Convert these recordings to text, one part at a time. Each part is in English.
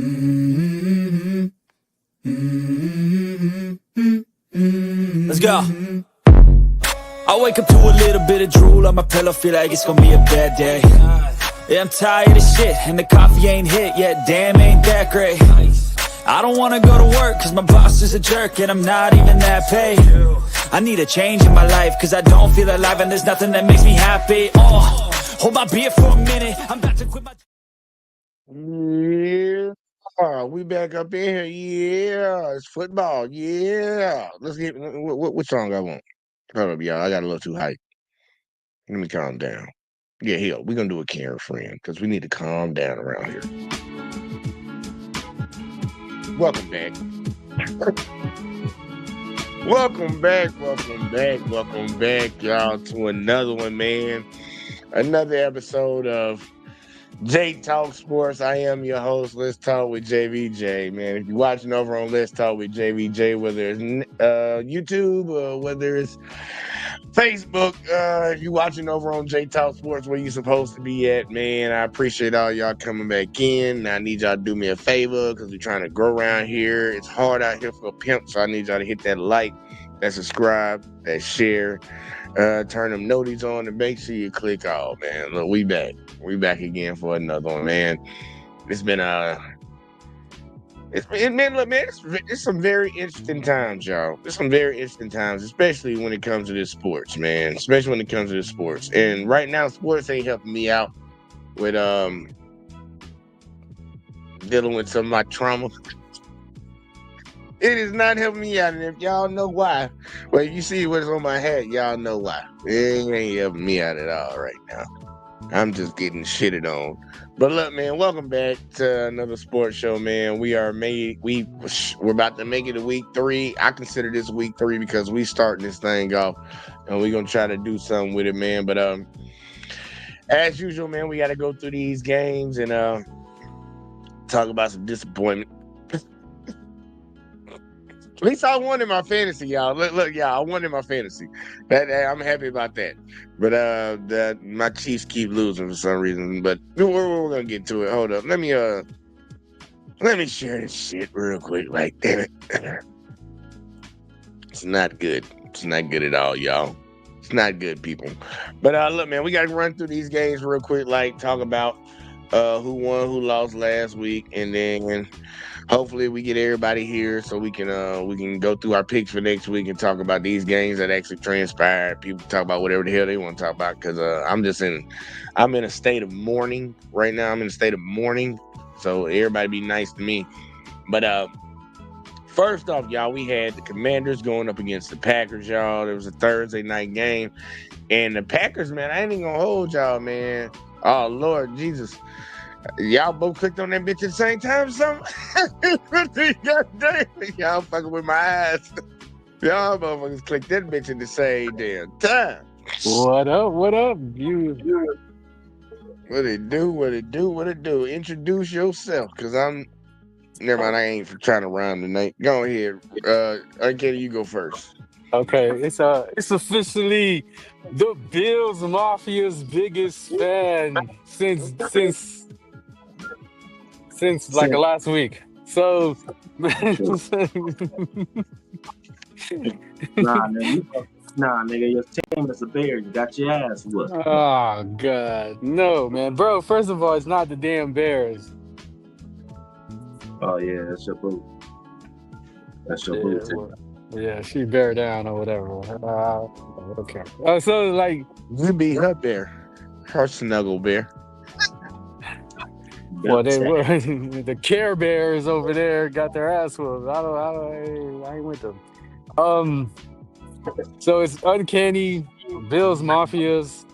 Let's go. I wake up to a little bit of drool on my pillow, feel like it's gonna be a bad day. Yeah, I'm tired of shit, and the coffee ain't hit yet, damn, ain't that great. I don't wanna go to work, cause my boss is a jerk, and I'm not even that paid. I need a change in my life, cause I don't feel alive, and there's nothing that makes me happy. Oh, hold my beer for a minute, I'm about to quit my... Yeah. We back up in here. Yeah. It's football. Yeah. Let's get what song I want. Hold up, y'all. I got a little too hype. Let me calm down. Yeah, hell, we're gonna do a Karen friend because we need to calm down around here. Welcome back. Welcome back, y'all, to another one, man. Another episode of J Talk Sports. I am your host. Let's Talk with JVJ, man. If you're watching over on Let's Talk with JVJ, whether it's YouTube or whether it's Facebook, if you're watching over on J Talk Sports, where you're supposed to be at, man, I appreciate all y'all coming back in. I need y'all to do me a favor because we're trying to grow around here. It's hard out here for a pimp, so I need y'all to hit that like, that subscribe, that share. Turn them noties on and make sure you click all, man. Look, we back. We back again for another one, man. It's been it's some very interesting times, y'all. It's some very interesting times, especially when it comes to this sports, man. Especially when it comes to this sports. And right now, sports ain't helping me out with dealing with some of my trauma. It is not helping me out, and if y'all know why, well, you see what's on my hat, y'all know why. It ain't helping me out at all right now. I'm just getting shitted on. But look, man, welcome back to another sports show, man. We're about to make it to week 3. I consider this week 3 because we starting this thing off, and we're gonna try to do something with it, man. But as usual, man, we got to go through these games and talk about some disappointment. At least I won in my fantasy, y'all. Look, y'all, I won in my fantasy. I'm happy about that. But my Chiefs keep losing for some reason. But we're gonna get to it. Hold up. Let me share this shit real quick. Like, damn it. It's not good. It's not good at all, y'all. It's not good, people. But look, man, we gotta run through these games real quick, like talk about who won, who lost last week, and then hopefully we get everybody here so we can go through our picks for next week and talk about these games that actually transpired. People talk about whatever the hell they want to talk about because I'm in a state of mourning right now. I'm in a state of mourning, so everybody be nice to me. But first off, y'all, we had the Commanders going up against the Packers, y'all. It was a Thursday night game, and the Packers, man, I ain't even gonna hold y'all, man. Oh Lord Jesus. Y'all both clicked on that bitch at the same time or something? God damn, y'all fucking with my eyes. Y'all motherfuckers clicked that bitch at the same damn time. What up? What it do? Introduce yourself, because never mind, I ain't trying to rhyme tonight. Go ahead. Okay, you go first. Okay, it's officially the Bills Mafia's biggest fan since like last week. So Nah, nigga, your team is a bear. You got your ass whooped. Oh God, no, man, bro. First of all, it's not the damn Bears. Oh yeah, that's your boo. That's your boo too. Yeah, she bear down or whatever. Okay. So like, You be her bear, her snuggle bear. well, they were the Care Bears over there got their ass whooped. I ain't with them. So it's uncanny. Bills Mafia's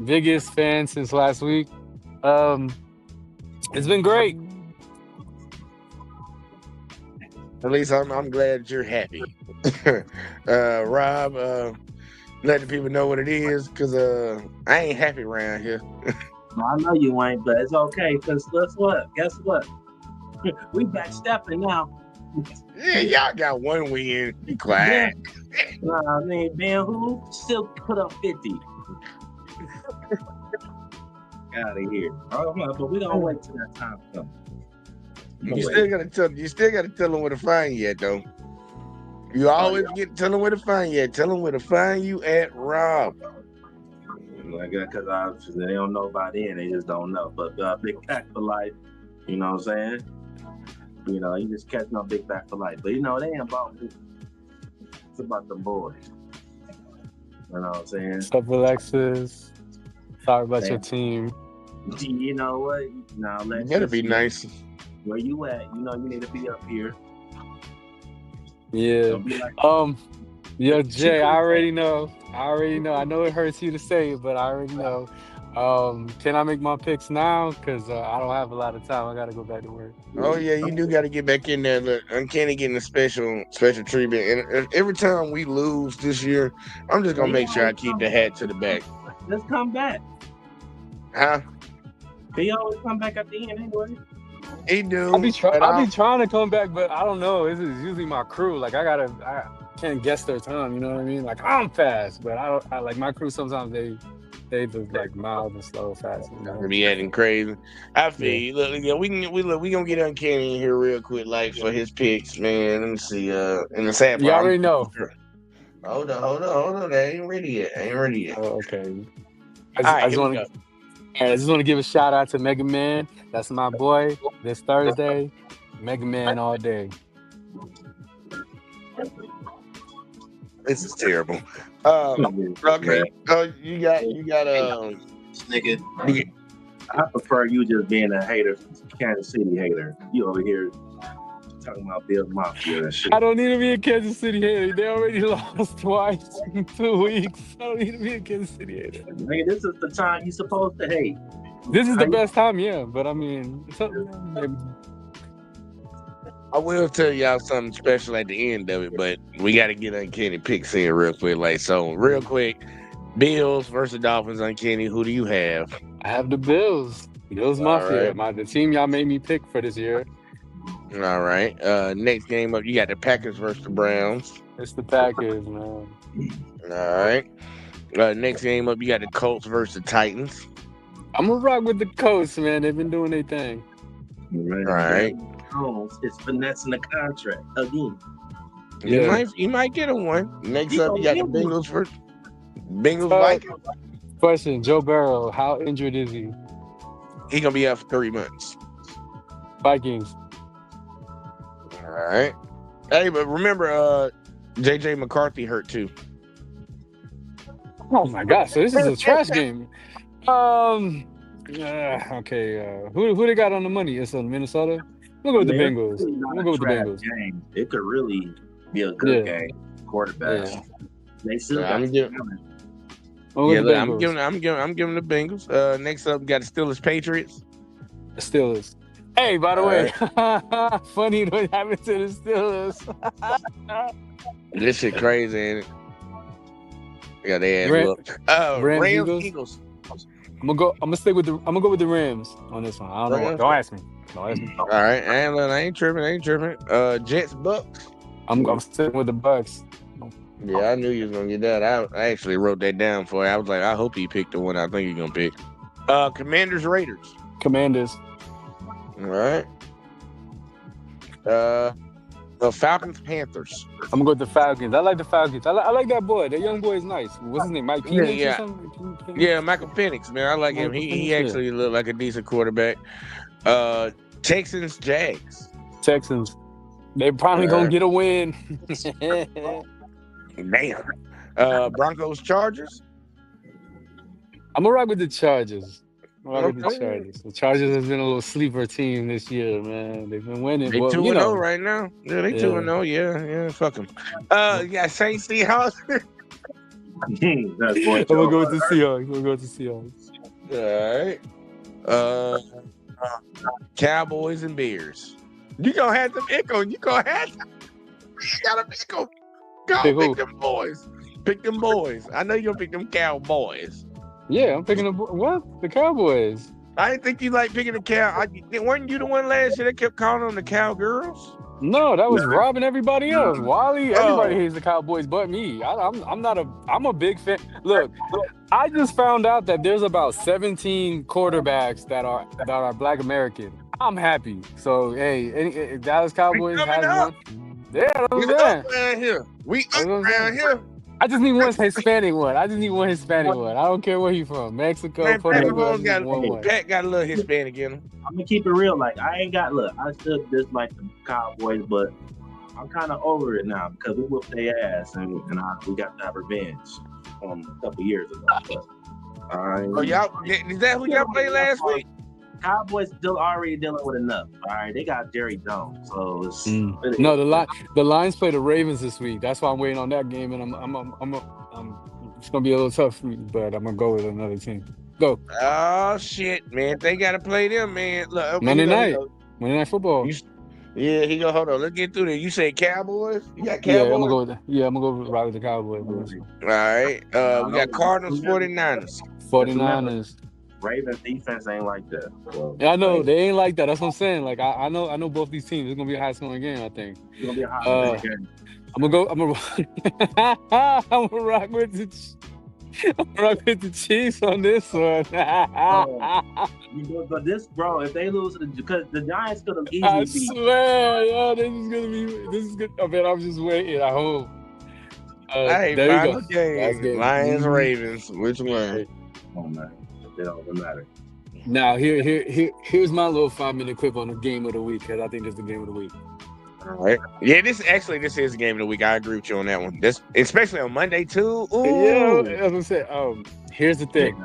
biggest fan since last week. It's been great. At least I'm glad that you're happy. Rob, let the people know what it is, because I ain't happy around here. I know you ain't, but it's okay, because guess what? We back stepping now. Yeah, y'all got one win. Be quiet. I mean, Ben who still put up 50. Out of here. But we don't wait till that time comes. You still gotta tell them where to find you at, though. You always tell them where to find you at. Tell them where to find you at, Rob. Like, because they don't know by then, they just don't know. But Big Pack for life, you know what I'm saying? You know, you just catching up Big Pack for life. But you know, they ain't about me. It's about the boys. You know what I'm saying? What's up, Alexis? Sorry about your team. You know what? Now You let's gotta be nice. Where you at? You know, you need to be up here. Yeah. Don't be like, Yo, Jay, I already know. I know it hurts you to say it, but I already know. Can I make my picks now? Because I don't have a lot of time. I got to go back to work. Oh yeah, you do got to get back in there. Look, Uncanny getting a special treatment, and every time we lose this year, I'm just gonna make sure I keep the hat to the back. let's come back. Huh? They always come back at the end anyway. He do. I be trying to come back, but I don't know. This is usually my crew. Like I can't guess their time. You know what I mean? Like I'm fast, but I like my crew. Sometimes they just like mild and slow, fast. You know? Be acting crazy. I feel you. Look, yeah, we gonna get Uncanny in here real quick, like for his picks, man. Let me see. In the sad You part, already know. Hold on. They ain't ready yet. Oh, okay. All right, I just want to give a shout out to Mega Man. That's my boy. This Thursday, Mega Man all day. This is terrible. Okay. You got nigga. I prefer you just being a hater, Kansas City hater. You over here talking about Bill Mafia and shit. I don't need to be a Kansas City hater. They already lost twice in 2 weeks. I don't need to be a Kansas City hater. Man, this is the time you're supposed to hate. This is the best time, yeah. But I mean, I will tell y'all something special at the end of it, but we got to get Uncanny picks in real quick. Like, so real quick, Bills versus Dolphins. Uncanny, who do you have? I have the Bills. Bills Mafia, the team y'all made me pick for this year. All right. Next game up, you got the Packers versus the Browns. It's the Packers, man. All right. Next game up, you got the Colts versus the Titans. I'm gonna rock with the Colts, man. They've been doing their thing. All right. It's finessing the contract again. You might get a one. Next up, you got the Bengals versus Vikings. Question: Joe Burrow, how injured is he? He gonna be out for 3 months. Vikings. All right. Hey, but remember, JJ McCarthy hurt too. Oh my gosh! So this is a trash game. Okay. Who they got on the money? It's on Minnesota. We'll go with the Bengals. We'll go with the Bengals. Game. It could really be a good game. Quarterbacks. Yeah. They still I'm giving the Bengals. Next up, we got the Steelers Patriots. The Steelers. Hey, by the way, funny what happened to the Steelers. This shit crazy, ain't it? Yeah, they ass Rams Eagles. I'm gonna go with the Rams on this one. I don't know. Don't ask me. All right, I ain't tripping. Jets Bucks. I'm sticking with the Bucks. Yeah, I knew you was gonna get that. I actually wrote that down for you. I was like, I hope he picked the one I think he's gonna pick. Commanders Raiders. Commanders. All right. Falcons Panthers. I'm gonna go with the Falcons. I like the Falcons. I like that boy. That young boy is nice. What's his name? Mike Penix or something? Yeah, Michael Penix, man. I like him. He actually looked like a decent quarterback. Texans Jags. Texans. They probably gonna get a win. Damn. Broncos Chargers. I'm gonna rock with the Chargers. The Chargers has been a little sleeper team this year, man. They've been winning. They 2-0 right now. Yeah, they 2-0. Yeah, fuck them. You got Saints Seahawks. I'm gonna go with the Seahawks. All right. Cowboys and Bears. You gonna have them echo. You gotta echo. Go pick them boys. Pick them boys. I know you're gonna pick them Cowboys. Yeah, I'm picking the Cowboys. I didn't think you like picking the cow. Weren't you the one last year that kept calling them the Cowgirls? No, that was Rob and everybody else. Wally, everybody hates the Cowboys but me. I'm a big fan. Look, I just found out that there's about 17 quarterbacks that are Black American. I'm happy. So hey, Dallas We Cowboys coming has up. won. Yeah, that's what I'm It's up saying. around here. We That's up what I'm around saying. here. I just need one Hispanic one. I just need one Hispanic one. I don't care where he's from. Mexico, Man, Puerto Pat Hey, Rico. I Mahomes just need got one hey, one. Pat got a little Hispanic in him. I'm gonna keep it real. Like I ain't got look. I still dislike the Cowboys, but I'm kind of over it now because we whooped their ass and we got that revenge from a couple years ago. But, Oh, y'all, is that who y'all played last week? Cowboys still already dealing with enough. All right, they got Jerry Jones, so it's No, the Lions play the Ravens this week. That's why I'm waiting on that game, and I'm it's gonna be a little tough for me, but I'm gonna go with another team. Go Oh shit, man! They gotta play them, man. Look, okay, Monday night football. Yeah, he go. Hold on, let's get through there. You say Cowboys? You got Yeah, I'm gonna Cowboys? go with I'm gonna go right with the Cowboys on this one. All right. We got Cardinals, Remember, 49ers. 49ers. Ravens defense ain't like that. So, Yeah, I know they ain't like that. That's what I'm saying. Like I know both these teams. It's gonna be a high scoring game. I think. it's gonna be a hot game. I'm gonna go. I'm gonna rock with the. I'm gonna rock with the Chiefs on this one. But this, bro, if they lose to because the Giants could have I easily beat. swear, yo, this is gonna be. This is good. I mean, I'm just waiting. I hope. Hey, There you go. final game. Last game. Lions, Mhm. Ravens. Which one? Oh man, it don't matter. Now here's my little 5-minute clip on the game of the week because I think this is the game of the week. All right. Yeah, this is the game of the week. I agree with you on that one. This, especially on Monday too. Yeah, Ooh. as I said. Here's the thing.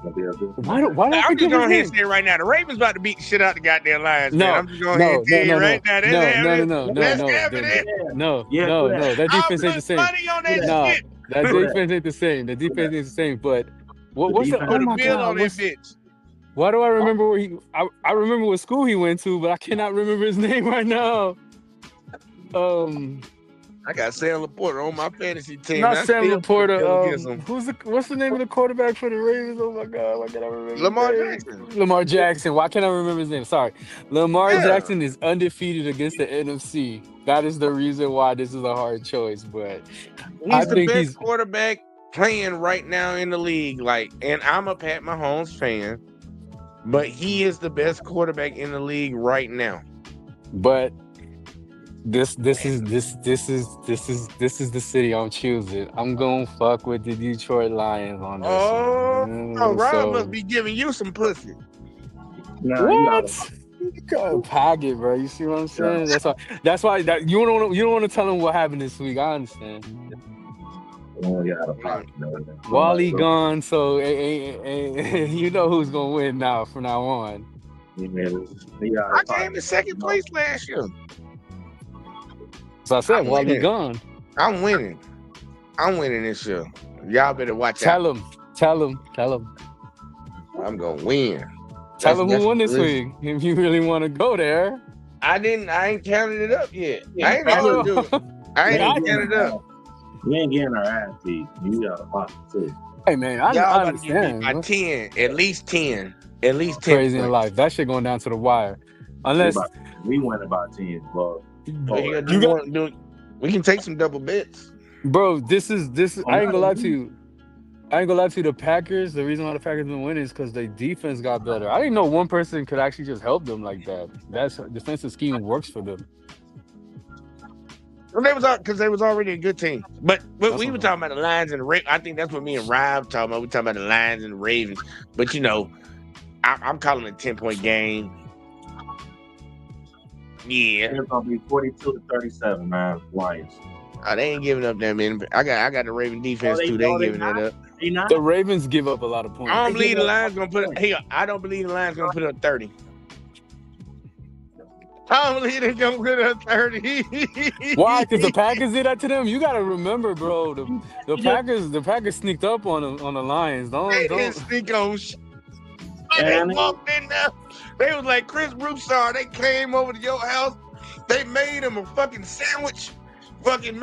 Why don't I I'm just forget going his to name? say right now, the Ravens about to beat the shit out the goddamn Lions, man. No, I'm just going to no, tell you right now. That's happening. no. That's happening. No. That I'll defense ain't the put same. money on that No, shit. that defense ain't the same. The defense ain't the same. But what's the? Oh Put a my bill God! on that bitch. Why do I remember where he? I remember what school he went to, but I cannot remember his name right now. I got Sam Laporta on my fantasy team. Not I Sam still put a bill Laporta. against him. What's the name of the quarterback for the Ravens? Oh my God! Why can't I remember Lamar his name? Jackson. Lamar Jackson. Why can't I remember his name? Sorry. Lamar Yeah. Jackson is undefeated against the NFC. That is the reason why this is a hard choice. But I He's the think best quarterback playing right now in the league. Like, and I'm a Pat Mahomes fan, but he is the best quarterback in the league right now. But this is the city I'm choosing. I'm gonna fuck with the Detroit Lions on this one. Rob must be giving you some pussy. What? You gotta pack it, bro. You see what I'm saying? That's why you don't want to tell him what happened this week. I understand. Wally gone, so you know who's gonna win now from now on. I came in second place last year. So I said, Wally gone. I'm winning. I'm winning this year. Y'all better watch out. Tell him. I'm gonna win. Tell him who won this week. If you really want to go there. I ain't counted it up yet. I ain't gonna do it. I ain't counted it up. We ain't getting our ass beat. You got a pocket too. Hey man, I understand. By 10, at least 10. At least 10. Crazy in life. That shit going down to the wire. Unless we went about 10, bro. We can take some double bets. Bro, this is I ain't gonna lie to you. The Packers, the reason why the Packers been winning is because their defense got better. I didn't know one person could actually just help them like that. That's defensive scheme works for them. Well, they was already a good team. But we were talking about the Lions and the Ravens. I think that's what me and Rob talking about. We talking about the Lions and the Ravens. But I'm calling it a 10-point game. Yeah. It's gonna be 42-37, man. Lions. Oh, they ain't giving up that many. I got the Raven defense too. They ain't giving that up. The Ravens give up a lot of points. I don't believe the Lions gonna put up 30. I don't believe they're gonna put up 30. Why? Because the Packers did that to them. You gotta remember, bro. The Packers sneaked up on the Lions. They didn't sneak on. They walked in there. They was like Chris Broussard. They came over to your house. They made him a fucking sandwich. Fucking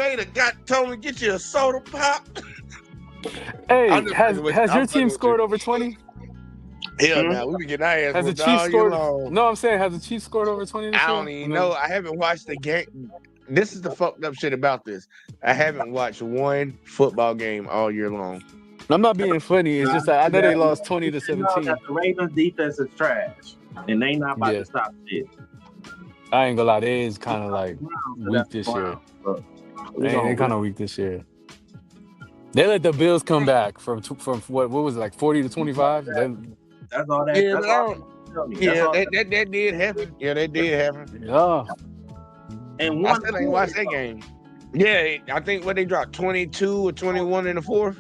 told him to get you a soda pop. Hey, has your team scored over 20? Hell no, we be getting our ass has the Chiefs scored? No, I'm saying, has the Chiefs scored over 20? I don't even know. I haven't watched the game. This is the fucked up shit about this. I haven't watched one football game all year long. I'm not being funny. It's just that I know they lost 20 to You know 17. that the Ravens defense is trash, and they not about Yeah, to stop shit. I ain't gonna lie. They is kind of like So weak that's this year. Brown. But we They gonna kind of weak this year. They let the Bills come back from what was it, like 40 to 25. that's all that. Yeah, That's but I all. don't. Tell me. That's Yeah, all. that did happen. Yeah, that did happen. Yeah. And I one still ain't watched that game. Yeah, I think what they dropped 22 or 21 in the fourth.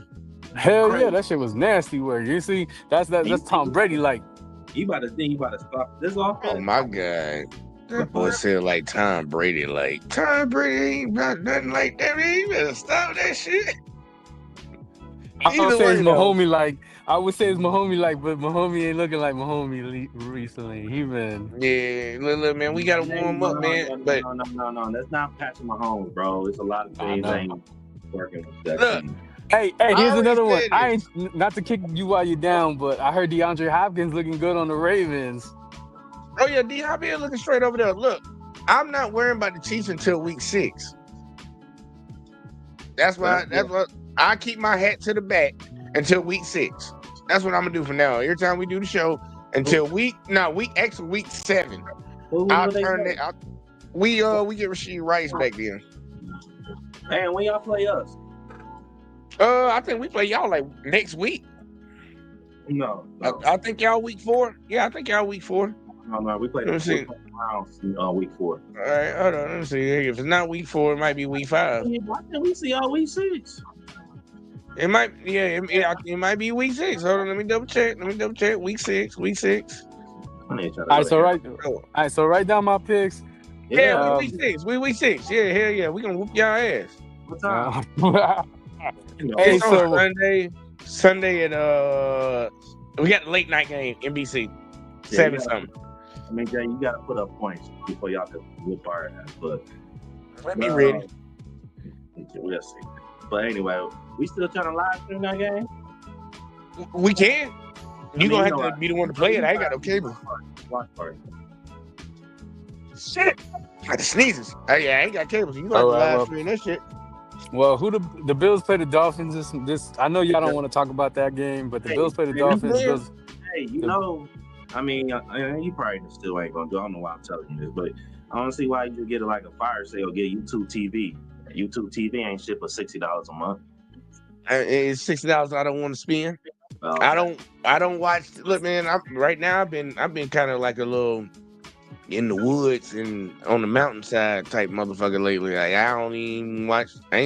Hell yeah, Crazy. that shit was nasty work. You see, that's Tom Brady like. You about to think you about to stop this offense? Oh my god. That boy said like Tom Brady, like Tom Brady ain't about nothing like that. Man, you better stop that shit. I would Either say it's way though. Mahomie like. I would say it's Mahomie like, but Mahomie ain't looking like Mahomie recently. He been. Yeah, look, man, we gotta warm up, man. But No. That's not Patrick Mahomes, bro. It's a lot of I things know. ain't working with that look, team. Hey, I here's already another one. said I this. ain't not to kick you while you're down, but I heard DeAndre Hopkins looking good on the Ravens. Oh yeah, D Hop here looking straight over there. Look, I'm not worrying about the Chiefs until week 6. That's why I keep my hat to the back until week 6. That's what I'm gonna do from now on. Every time we do the show until week 7. I'll turn it out. We get Rasheed Rice back then. And when y'all play us? I think we play y'all like next week. No. I think y'all week 4. Yeah, I think y'all week 4. No. We play Let me see. the Browns week 4. All right, hold on. Let me see. If it's not week 4, it might be week 5. Why can't we see y'all week 6? It might, it might be week 6. Hold on, let me double check. Week 6. All right, so write down my picks. Yeah, we week 6. We week 6. Yeah, hell yeah. We gonna whoop y'all ass. What time? Hey, It's so on Sunday at we got the late night game, NBC. 7 something. I mean, Jay, you gotta put up points before y'all can whoop our ass. But Let me ready. We'll see. But anyway, we still trying to live stream that game? We can. You gonna have to I- be the one to play it. I ain't got no cable. Watch party. Shit. Got the sneezes. Hey, I ain't got cables. You gonna have to live stream that shit. well, who the Bills play the Dolphins this I know y'all don't want to talk about that game, but the Bills play the Dolphins. Bills, Hey, you know, I mean, you probably still ain't gonna do. I don't know why I'm telling you this, but I don't see why you just get like a fire sale, get YouTube TV. YouTube TV ain't shit for $60 a month. It's $60 I don't want to spend. Okay. I don't watch. Look, man. Right now I've been kind of like a little in the woods and on the mountainside type motherfucker lately. Like I ain't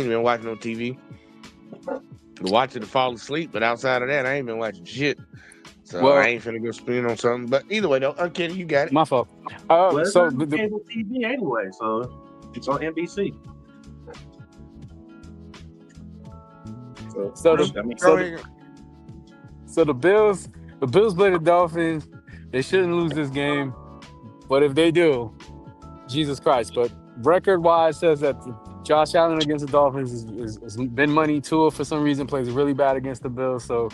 even watching no TV. Watch it to fall asleep, but outside of that, I ain't been watching shit. So I ain't finna go spend on something. But either way, though, Uncanny, you got it. My fault. Well, So it's on cable TV anyway, so it's on NBC. So the Bills play the Dolphins. They shouldn't lose this game, but if they do, Jesus Christ. But record-wise says that Josh Allen against the Dolphins has been money. Tua, for some reason, plays really bad against the Bills. So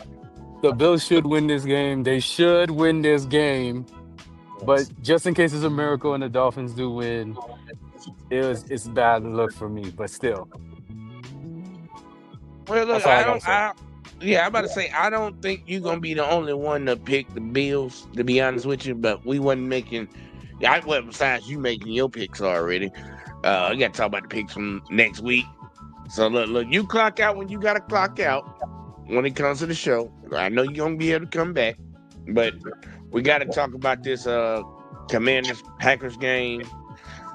the Bills should win this game. They should win this game. But just in case it's a miracle and the Dolphins do win, it's bad luck for me. But still. Well, look, I'm about to say, I don't think you're gonna be the only one to pick the Bills, to be honest with you. But we wasn't making. Besides you making your picks already, you got to talk about the picks from next week. So look, you clock out when you got to clock out when it comes to the show. I know you're gonna be able to come back, but we got to talk about this Commanders Packers game.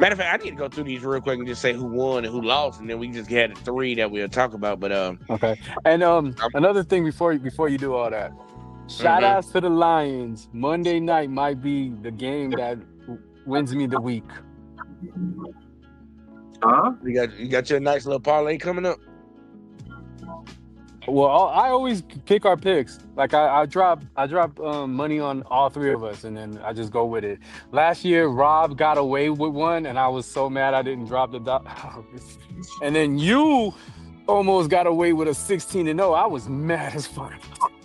Matter of fact, I need to go through these real quick and just say who won and who lost, and then we just had the 3 that we'll talk about. But okay. And another thing before you do all that, shout outs to the Lions. Monday night might be the game that wins me the week. You got your nice little parlay coming up. Well, I always pick our picks. Like I drop money on all 3 of us, and then I just go with it. Last year, Rob got away with one, and I was so mad I didn't drop the and then you almost got away with a 16-0. I was mad as fuck.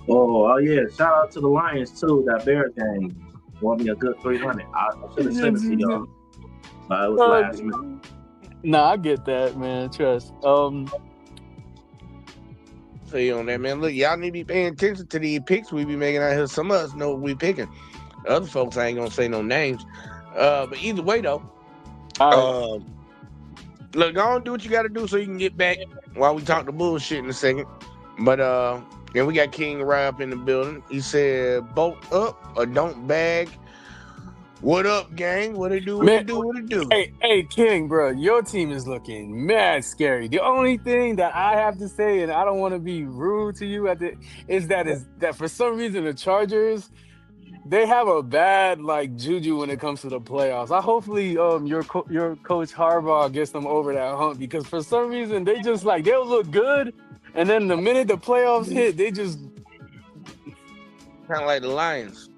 Oh yeah! Shout out to the Lions too. That Bears game won me a good 300. I should have sent it to y'all. It was last minute. Nah, I get that, man. Trust. feel you on that, man. Look, y'all need to be paying attention to these picks we be making out here. Some of us know what we picking. Other folks, I ain't gonna say no names. But either way, though, All right. look, go on, do what you got to do so you can get back while we talk the bullshit in a second. But then we got King right up in the building. He said, "Bolt up or don't bag." What up, gang? What it do? What Man, it do? What it do? hey, King, bro, your team is looking mad scary. The only thing that I have to say, and I don't want to be rude to you is that for some reason the Chargers, they have a bad like juju when it comes to the playoffs. Hopefully your coach Harbaugh gets them over that hump, because for some reason they just like they'll look good, and then the minute the playoffs hit, they just Kind of like the Lions.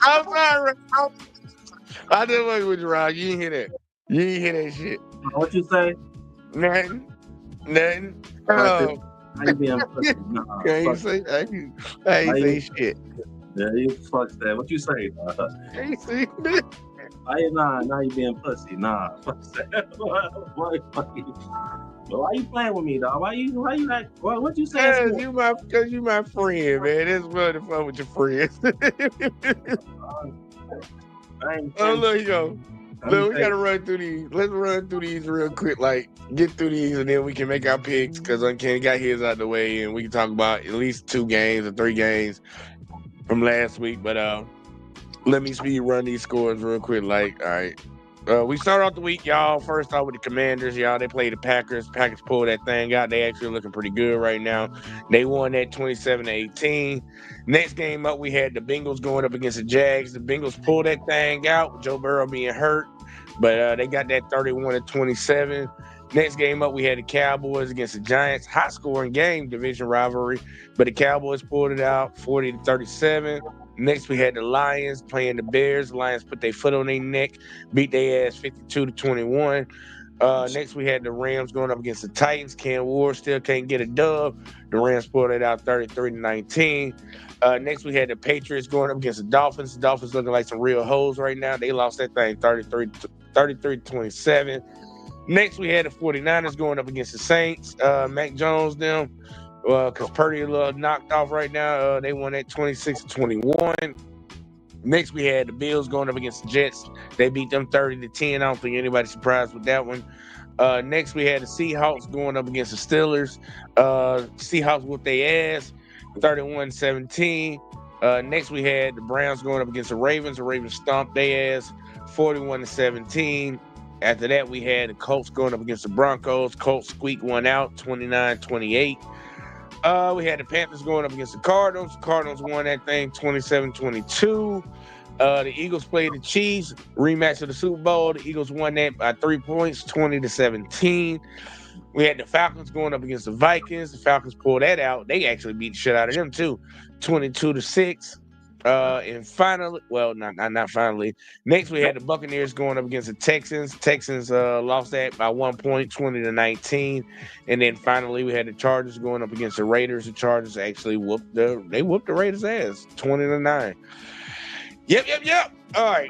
I'm sorry. I didn't work with you, Rod. You didn't hear that. You didn't hear that shit. What you say? Nothing. How you being pussy? Nah, I ain't fuck say shit. Yeah, you fuck that. What you say? I ain't say that. Now you being pussy. Nah, fuck that. Why you playing with me, dog? Why you like? What you say? Cause you my friend, man. It's fun to fun with your friends. Oh, look, yo. Look, we gotta run through these. Let's run through these real quick. Like, get through these, and then we can make our picks. Cause Uncanny got his out the way, and we can talk about at least 2 games or 3 games from last week. But let me speed run these scores real quick. Like, all right. We start off the week, y'all. First off with the Commanders, y'all. They played the Packers. Packers pulled that thing out. They actually looking pretty good right now. They won that 27-18. Next game up, we had the Bengals going up against the Jags. The Bengals pulled that thing out with Joe Burrow being hurt, but they got that 31-27. Next game up, we had the Cowboys against the Giants. High scoring game, division rivalry, but the Cowboys pulled it out 40-37. Next, we had the Lions playing the Bears. The Lions put their foot on their neck, beat their ass 52-21. Next, we had the Rams going up against the Titans. Cam Ward still can't get a dub. The Rams pulled it out 33-19. Next, we had the Patriots going up against the Dolphins. The Dolphins looking like some real hoes right now. They lost that thing 33-27. Next, we had the 49ers going up against the Saints. Mac Jones, them. Because Purdy a little knocked off right now. They won at 26-21. Next, we had the Bills going up against the Jets. They beat them 30-10. I don't think anybody's surprised with that one. Next, we had the Seahawks going up against the Steelers. Seahawks whooped their ass 31-17. Next, we had the Browns going up against the Ravens. The Ravens stomped their ass 41-17. After that, we had the Colts going up against the Broncos. Colts squeaked one out 29-28. We had the Panthers going up against the Cardinals. The Cardinals won that thing 27-22. The Eagles played the Chiefs, rematch of the Super Bowl. The Eagles won that by 3 points, 20-17. We had the Falcons going up against the Vikings. The Falcons pulled that out. They actually beat the shit out of them too, 22-6. And finally, well, not finally. Next, we had the Buccaneers going up against the Texans. Texans lost that by 1 point, 20-19. And then finally, we had the Chargers going up against the Raiders. The Chargers actually whooped the Raiders' ass, 20-9. Yep. All right.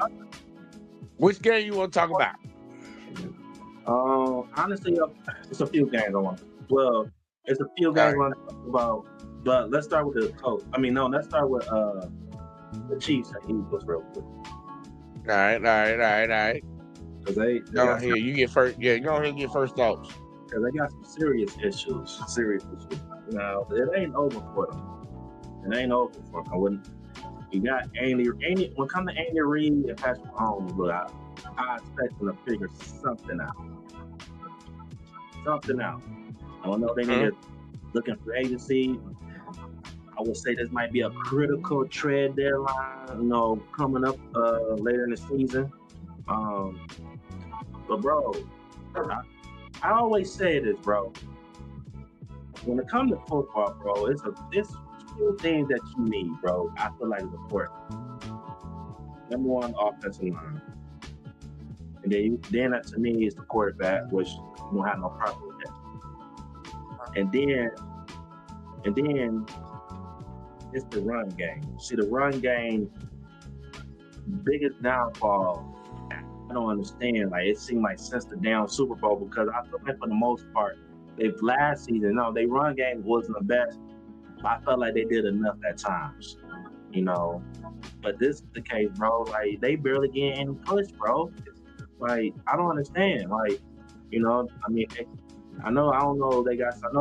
Which game you want to talk about? Honestly, it's a few games I want. Well, it's a few games I want to talk about. But let's start with the Colts. Let's start with the Chiefs and Eagles real quick. All right. Because they go ahead. You get first. Yeah, go ahead and get first thoughts. Because they got some serious issues. Now, it ain't over for them. It ain't over for them. You got Andy. When it comes to Andy Reid and Patrick Mahomes, look, I expect them to figure something out. I don't know if they need to looking for agency. I would say this might be a critical trade deadline, coming up later in the season. But bro, I always say this, bro. When it comes to football, bro, it's few things that you need, bro. I feel like it's important. Number one, offensive line. And then to me is the quarterback, which you don't have no problem with that. And then it's the run game. See, the run game, biggest downfall don't understand. Like, it seemed like since the damn Super Bowl, because I feel like for the most part, if last season, no, they run game wasn't the best. But I felt like they did enough at times, you know. But this is the case, bro. Like, they barely getting any push, bro. Like, I don't understand. Like, you know, I mean, I know they got some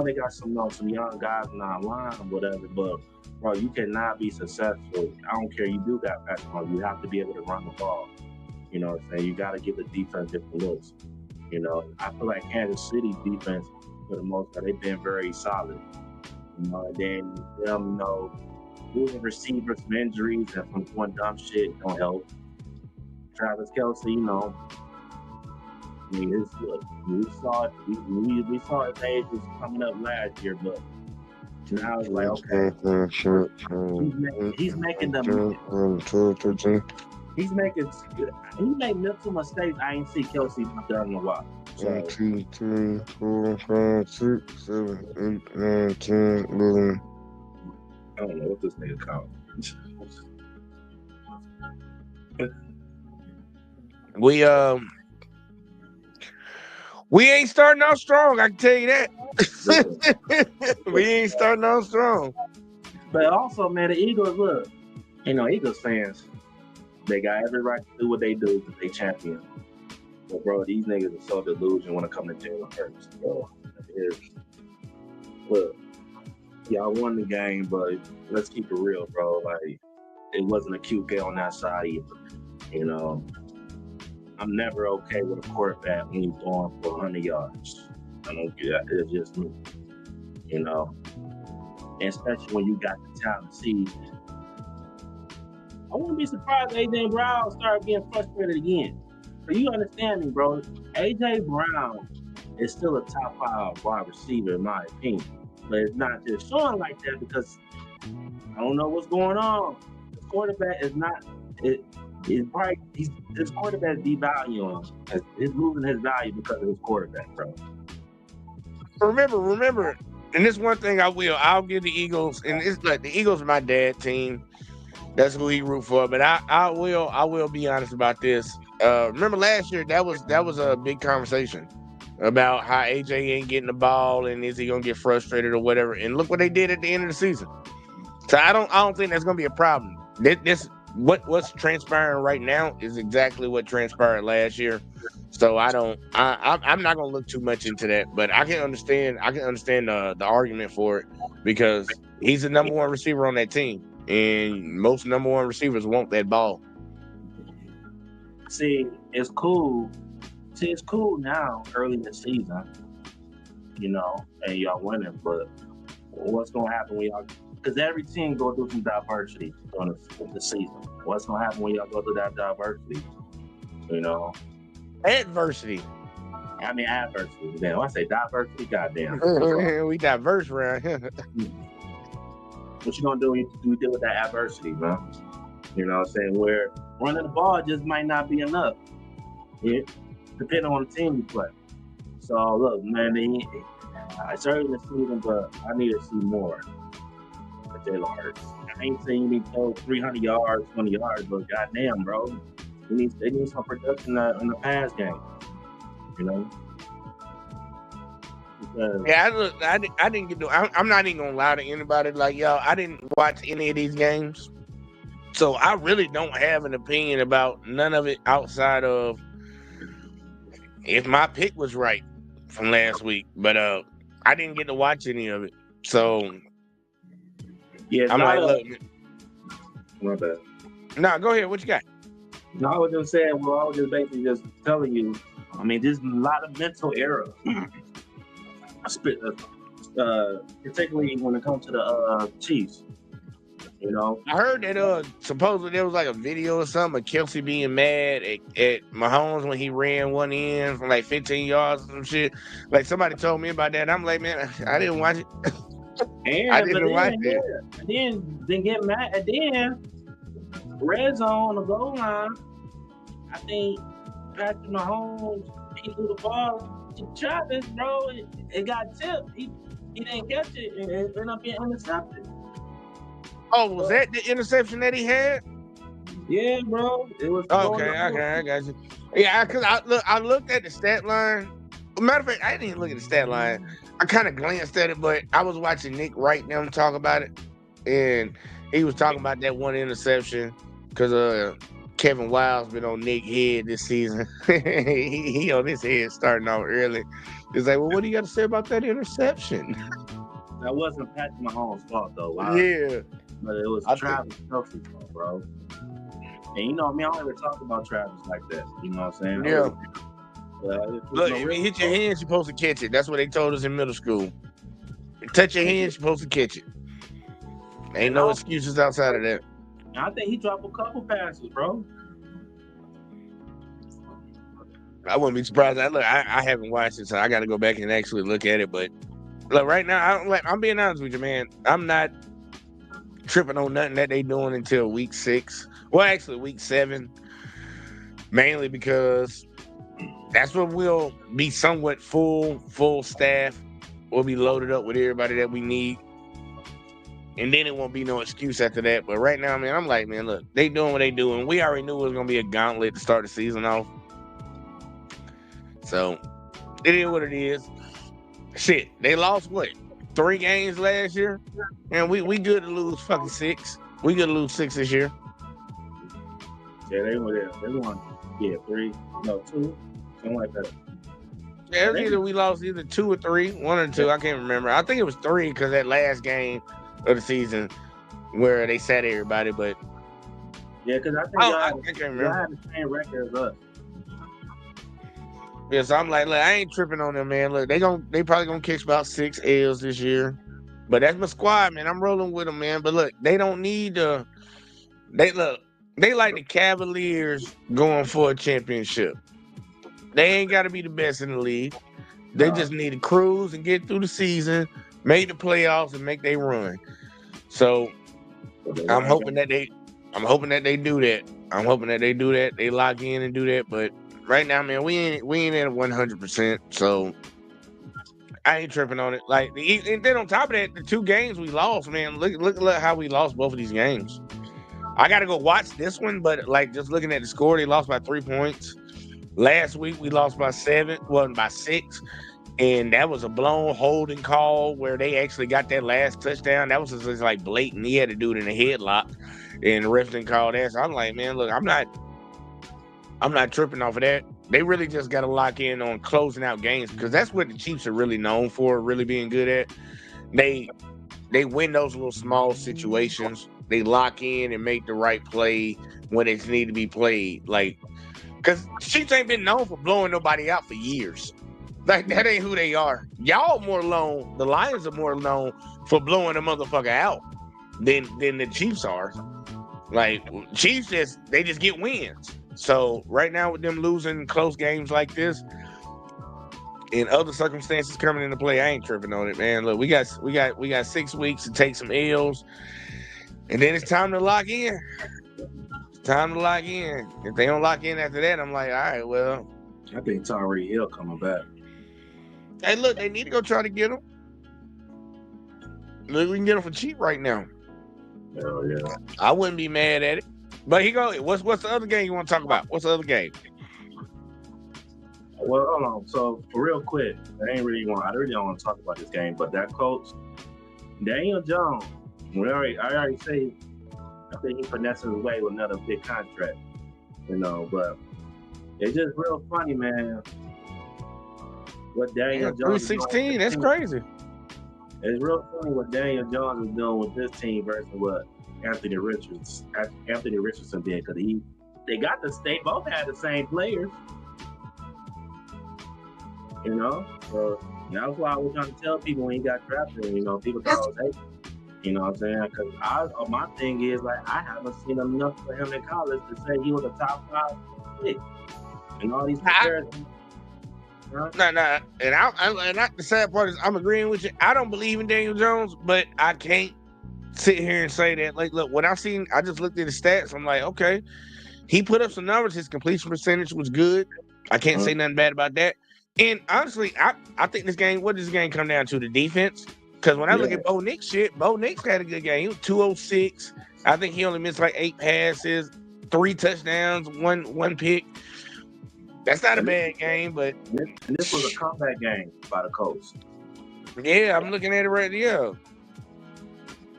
young guys in our line or whatever, but bro, you cannot be successful. I don't care. You do got basketball. You have to be able to run the ball. You know what I'm saying? You got to give the defense different looks. You know, I feel like Kansas City's defense, for the most part, they've been very solid. You know, and then them, you know, losing receivers from injuries and from doing dumb shit don't help. Travis Kelce, you know, I mean, it's good. We saw his age was coming up last year, but now it's like, okay, he's making them. He made mental mistakes I ain't see Kelce done in a while. So, 1, 2, 3, 4, 5, 6, 7, 8, 9, 10, 11. I don't know what this nigga called. We ain't starting out strong, I can tell you that. We ain't starting out strong. But also, man, the Eagles, look, you know, Eagles fans, they got every right to do what they do because they champion. But, bro, these niggas are so delusional when it comes to Jalen Hurts. Bro, look, y'all won the game, but let's keep it real, bro. Like, it wasn't a cute game on that side either. You know, I'm never okay with a quarterback when he's going for 100 yards. I don't get that. It's just me. You know, and especially when you got the talent. See, I wouldn't be surprised if A.J. Brown started getting frustrated again. So you understand me, bro. A.J. Brown is still a top 5 wide receiver, in my opinion. But it's not just showing like that because I don't know what's going on. The quarterback is not. His quarterback devaluing him. He's losing his value because of his quarterback, bro. Remember, and this one thing I'll give the Eagles, and it's like the Eagles are my dad team. That's who he root for. But I will be honest about this. Remember last year that was a big conversation about how AJ ain't getting the ball and is he gonna get frustrated or whatever. And look what they did at the end of the season. So I don't think that's gonna be a problem. What's transpiring right now is exactly what transpired last year. So I'm not gonna look too much into that, but I can understand the argument for it because he's the number 1 receiver on that team, and most number 1 receivers want that ball. See, it's cool. It's cool now, early in the season, you know, and y'all winning. But what's gonna happen when y'all? Because every team go through some diversity during the season. What's gonna happen when y'all go through that diversity? You know, adversity. I mean adversity. Damn, I say diversity. Goddamn, we diverse around here. What you gonna do when you deal with that adversity, man? You know what I'm saying? Where running the ball just might not be enough. Yeah, depending on the team you play. So look, man, it's early in the season, but I need to see more. Jalen Hurts. I ain't saying you need to throw 300 yards, 20 yards, but goddamn, bro, they need some production in the pass game. You know. Because, yeah, I didn't get. I'm not even gonna lie to anybody. Like y'all, I didn't watch any of these games, so I really don't have an opinion about none of it outside of if my pick was right from last week. But I didn't get to watch any of it, so. Yeah, I'm like, look. My bad. No, go ahead. What you got? No, I was just saying, well, I was just basically just telling you, I mean, there's a lot of mental error. Particularly when it comes to the Chiefs. You know? I heard that supposedly there was like a video or something of Kelce being mad at Mahomes when he ran one in from like 15 yards or some shit. Like somebody told me about that. I'm like, man, I didn't watch it. I didn't watch it. And then get mad. And then red zone on the goal line. I think Patrick Mahomes, he threw the ball to Travis, bro. It got tipped. He didn't catch it and it ended up being intercepted. Oh, was that the interception that he had? Yeah, bro. It was. Okay, I got you. Yeah, because I looked at the stat line. Matter of fact, I didn't even look at the stat line. I kind of glanced at it, but I was watching Nick Wright them talk about it, and he was talking about that one interception because Kevin Wild's been on Nick's head this season. he on his head starting off early. He's like, well, what do you got to say about that interception? That wasn't Patrick Mahomes' fault though. Yeah, But it was Travis Kelce's fault, bro. And you know me, I don't ever talk about Travis like that. You know what I'm saying? Yeah. Look, no if you hit your hands, you're supposed to catch it. That's what they told us in middle school. Touch your hands, you're supposed to catch it. Ain't no excuses outside of that. I think he dropped a couple passes, bro. I wouldn't be surprised. I haven't watched it, so I got to go back and actually look at it. But look, right now, I'm being honest with you, man. I'm not tripping on nothing that they doing until week 6. Well, actually, week 7. Mainly because that's when we'll be somewhat full staff. We'll be loaded up with everybody that we need. And then it won't be no excuse after that. But right now, man, I'm like, man, look, they doing what they doing. We already knew it was going to be a gauntlet to start the season off. So, it is what it is. Shit, they lost, 3 games last year? And we good to lose fucking 6. We good to lose 6 this year. Yeah, they won 3, no 2, something like that. Yeah, we lost either 2 or 3, 1 or 2. I can't remember. I think it was 3 because that last game of the season where they sat everybody. But yeah, because I think I can't remember. y'all had the same record as us. Yeah, so I'm like, look, I ain't tripping on them, man. Look, they probably gonna catch about 6 L's this year. But that's my squad, man. I'm rolling with them, man. But look, they don't need to. They like the Cavaliers going for a championship. They ain't got to be the best in the league. They just need to cruise and get through the season, make the playoffs, and make their run. So I'm hoping that they do that. I'm hoping that they do that. They lock in and do that. But right now, man, we ain't at 100%. So I ain't tripping on it. Like, and then on top of that, the 2 games we lost, man. Look how we lost both of these games. I gotta go watch this one, but like just looking at the score, they lost by 3 points. Last week we lost by 7, by 6, and that was a blown holding call where they actually got that last touchdown. That was just like blatant. He had to do it in a headlock, and the ref didn't call that. So I'm like, man, look, I'm not tripping off of that. They really just got to lock in on closing out games because that's what the Chiefs are really known for, really being good at. They win those little small situations. They lock in and make the right play when it's need to be played. Like, because Chiefs ain't been known for blowing nobody out for years. Like, that ain't who they are. Y'all more known, the Lions are more known for blowing a motherfucker out than the Chiefs are. Like, Chiefs they just get wins. So right now with them losing close games like this, in other circumstances coming into play, I ain't tripping on it, man. Look, we got 6 weeks to take some L's, and then it's time to lock in. It's time to lock in. If they don't lock in after that, I'm like, all right, well. I think Tyreek Hill coming back. Hey, look, they need to go try to get him. Look, we can get him for cheap right now. Hell yeah. I wouldn't be mad at it. But what's the other game you want to talk about? What's the other game? Well, hold on. So, for real quick, I really don't want to talk about this game, but that coach, Daniel Jones, I already say, I think he finessing his way with another big contract, but it's just real funny, man. What Daniel Jones 316, that's crazy. It's real funny what Daniel Jones is doing with this team versus what Anthony Richardson did, because they both had the same players. So that's why I was trying to tell people when he got drafted, people thought I was hating. You know what I'm saying? Because my thing is, like, I haven't seen enough for him in college to say he was a top 5 pick. And all these comparisons. No. And the sad part is I'm agreeing with you. I don't believe in Daniel Jones, but I can't sit here and say that. Like, look, what I've seen, I just looked at the stats. I'm like, okay, he put up some numbers. His completion percentage was good. I can't say nothing bad about that. And honestly, I think what does this game come down to? The defense? Because when I look at Bo Nix Bo Nix had a good game. He was 206. I think he only missed like 8 passes, 3 touchdowns, one pick. That's not a bad game, but this was a comeback game by the Colts. yeah, I'm looking at it right here.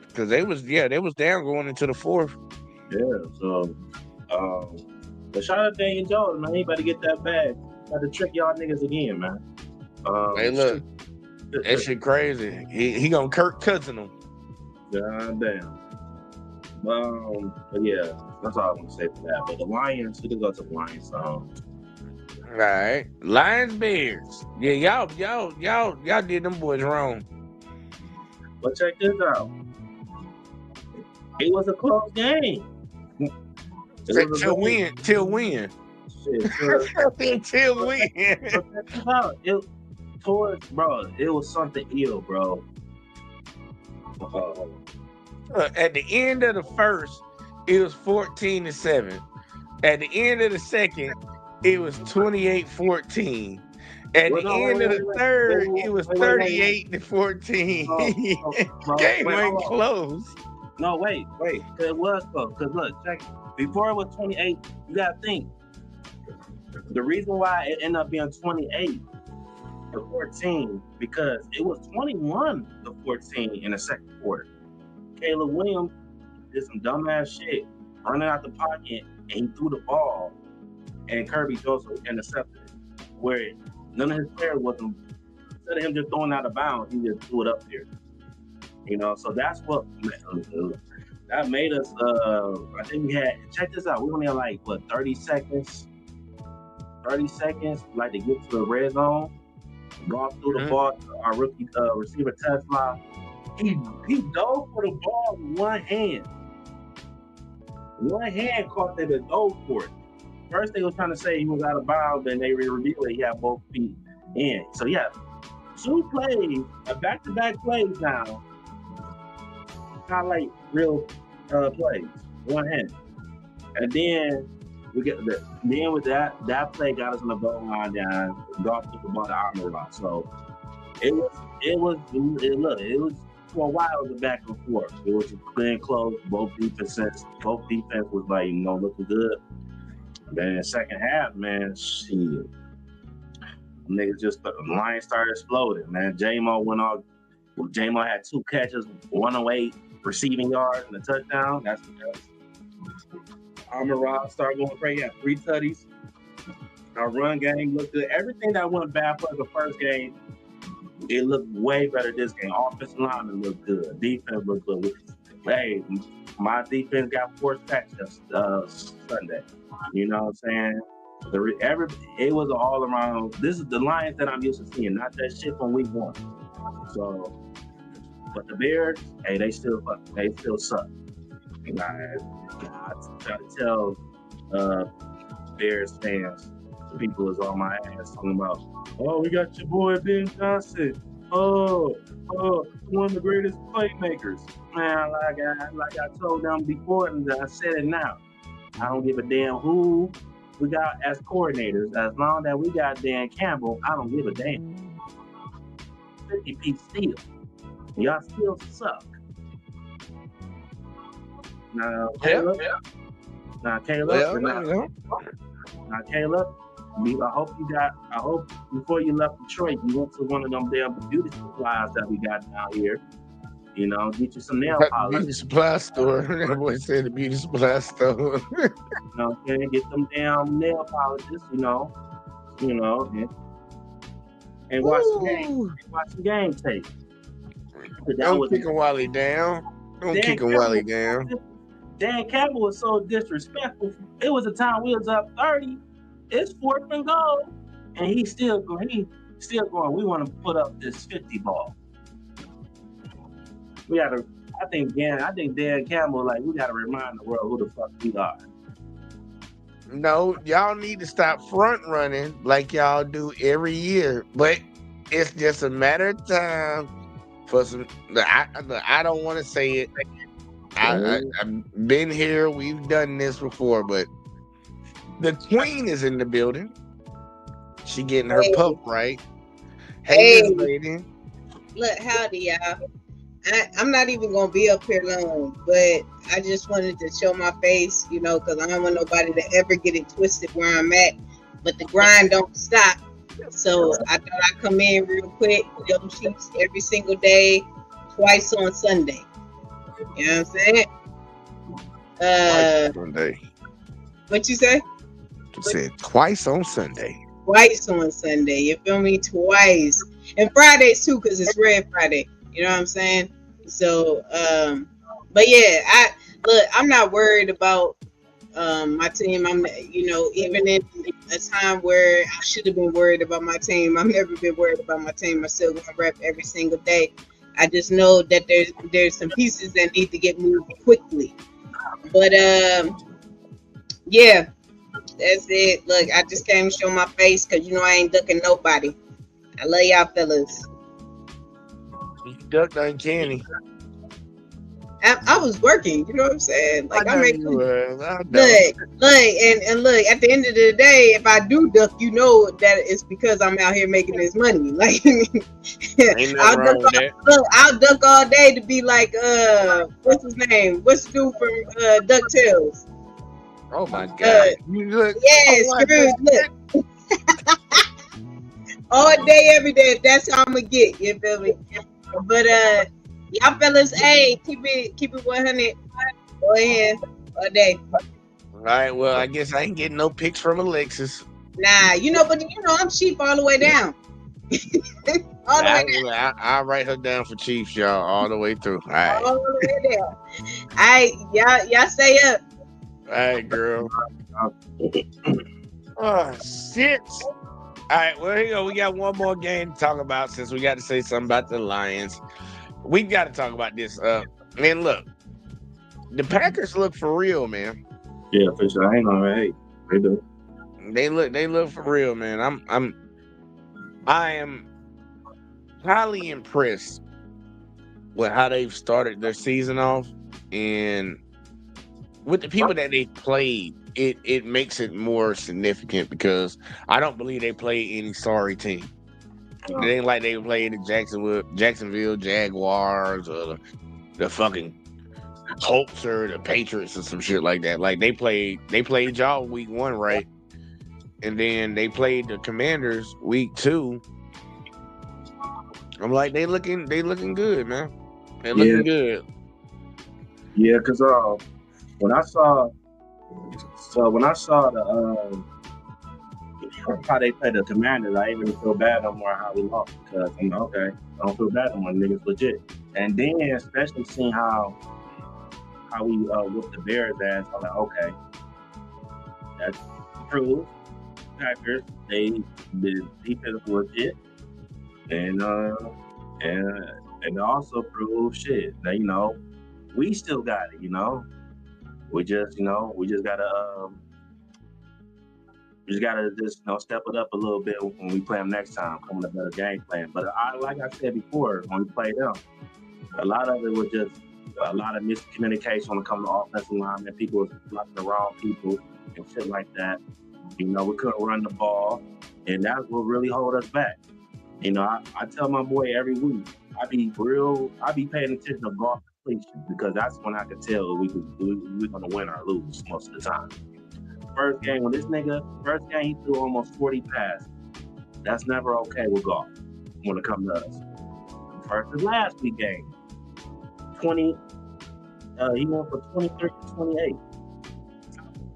Because they was down going into the fourth. Yeah, so but shout out to Daniel Jones, man. He better get that bag. Got to trick y'all niggas again, man. Hey, look, that shit crazy. He gonna Kirk Cousin him. God damn. But yeah, that's all I want to say for that. But the Lions, we can go to the Lions. All right, Lions Bears. Yeah, y'all did them boys wrong. But check this out. It was a close game. Till win. Shit, Till win. It was something ill, bro. At the end of the first, it was 14-7. At the end of the second, it was 28-14. At the end of the third, it was 38-14. Game ain't close. No, wait. Cause it was close. Cause look, check it. Before it was 28, you gotta think. The reason why it ended up being 28-14 because it was 21-14 in the second quarter. Caleb Williams did some dumbass shit, running out the pocket, and he threw the ball, and Kirby Joseph intercepted it. Where none of his players wasn't. Instead of him just throwing out of bounds, he just threw it up there. You know, so that's what that made us. I think we had. Check this out. We only had 30 seconds. 30 seconds, to get to the red zone. Ball through the ball to our rookie receiver Tesla. He dove for the ball with one hand. One hand caught that and dove for it. First they was trying to say he was out of bounds, and they revealed that he had both feet in. So yeah, 2 plays, back-to-back plays now. Not like real plays, one hand. And then we get with that play got us on the goal line down. Golf took the ball to Armor. So it was for a while it was a back and forth. It was clear and close. Both defense was looking good. And then in the second half, man, shit. Niggas the Lions started exploding, man. J-Mo went off. J-Mo had 2 catches, 108 receiving yards and a touchdown. That's the best. Armor started going crazy. He had 3 tutties. Our run game looked good. Everything that went bad for the first game, it looked way better this game. Offensive lineman looked good. Defense looked good. Hey, my defense got 4 sacks Sunday. You know what I'm saying? It was an all around. This is the Lions that I'm used to seeing, not that shit from week 1. So, but the Bears, hey, they still suck. And I try to tell Bears fans, the people is on my ass talking about, oh, we got your boy Ben Johnson. Oh, one of the greatest playmakers. Man, like I told them before, and I said it now. I don't give a damn who we got as coordinators. As long as we got Dan Campbell, I don't give a damn. 50-piece steel. Y'all still suck. Now, Caleb. Yeah. Now, Caleb. Yeah. Now, Caleb. I hope before you left Detroit, you went to one of them damn beauty supplies that we got down here. You know, get you some nail polish. Beauty supply store. That boy said the beauty supply store. You know what I'm saying? Get them damn nail polishes, you know, and watch the game. Watch the game tape. Don't kick him while he down. Dan Campbell was so disrespectful. It was a time we was up 30. It's 4th and goal, and he's still going. We want to put up this 50 ball. We got to. I think Dan Campbell, we got to remind the world who the fuck we are. No, y'all need to stop front running like y'all do every year. But it's just a matter of time for some. I don't want to say it. I've been here. We've done this before, but the Queen is in the building. She getting her pup right. Hey, Miss Lady. Look, howdy, y'all. I'm not even going to be up here long, but I just wanted to show my face, because I don't want nobody to ever get it twisted where I'm at. but the grind don't stop. So I thought I'd come in real quick, do them sheets every single day, twice on Sunday. You know what I'm saying? Twice on Sunday. What you say? You said twice on Sunday. Twice on Sunday. You feel me? Twice. And Fridays too, because it's Red Friday. You know what I'm saying? So, but yeah, I'm not worried about my team. I'm, even in a time where I should have been worried about my team, I've never been worried about my team. I still gonna rep every single day. I just know that there's some pieces that need to get moved quickly. But yeah, that's it. Look, I just came to show my face because I ain't ducking nobody. I love y'all fellas. You ducked uncanny. I was working, you know what I'm saying? Like I know make you was. I know. look, and look, at the end of the day, if I do duck, that it's because I'm out here making this money. Like Ain't nothing wrong with that. look, I'll duck all day to be like what's his name? What's the dude from DuckTales? Oh my God. You look. Yes, oh, Scrooge, look. All day, every day. That's how I'm gonna get. You feel me? But y'all fellas, hey, keep it 100. Go ahead, all day. All right. Well, I guess I ain't getting no pics from Alexis. Nah, but I'm cheap all the way down. All the way down. I'll write her down for Chiefs, y'all, all the way through. All right. All the way down. All right, y'all stay up. All right, girl. Oh, shit. All right, well, here you go. We got one more game to talk about since we got to say something about the Lions. We got to talk about this. Man, look, the Packers look for real, man. Yeah, for sure. I ain't gonna hate. They do. They look for real, man. I am highly impressed with how they've started their season off, and with the people that they played, it makes it more significant because I don't believe they play any sorry team. It ain't like they played the Jacksonville Jaguars or the fucking Colts or the Patriots or some shit like that. Like they played y'all week 1, right? And then they played the Commanders week 2. I'm like, they looking good, man. They looking good. Yeah, because when I saw the how they played the Commanders, I didn't really feel bad no more how we lost because I'm like, okay, I don't feel bad no more. Niggas legit. And then especially seeing how we whooped the Bears ass, I'm like, okay, that's true. Packers, the defense was legit, and also prove shit that we still got it. We just gotta step it up a little bit when we play them next time, come with a better game plan. But like I said before, when we played them, a lot of it was just a lot of miscommunication when it comes to offensive line, and people was blocking the wrong people and shit like that. We couldn't run the ball, and that's what really hold us back. I tell my boy every week, I be paying attention to ball completion because that's when I can tell we're gonna win or lose most of the time. First game he threw almost 40 passes. That's never okay with golf when it comes to us. Versus last week game, 20. He went for 23 to 28.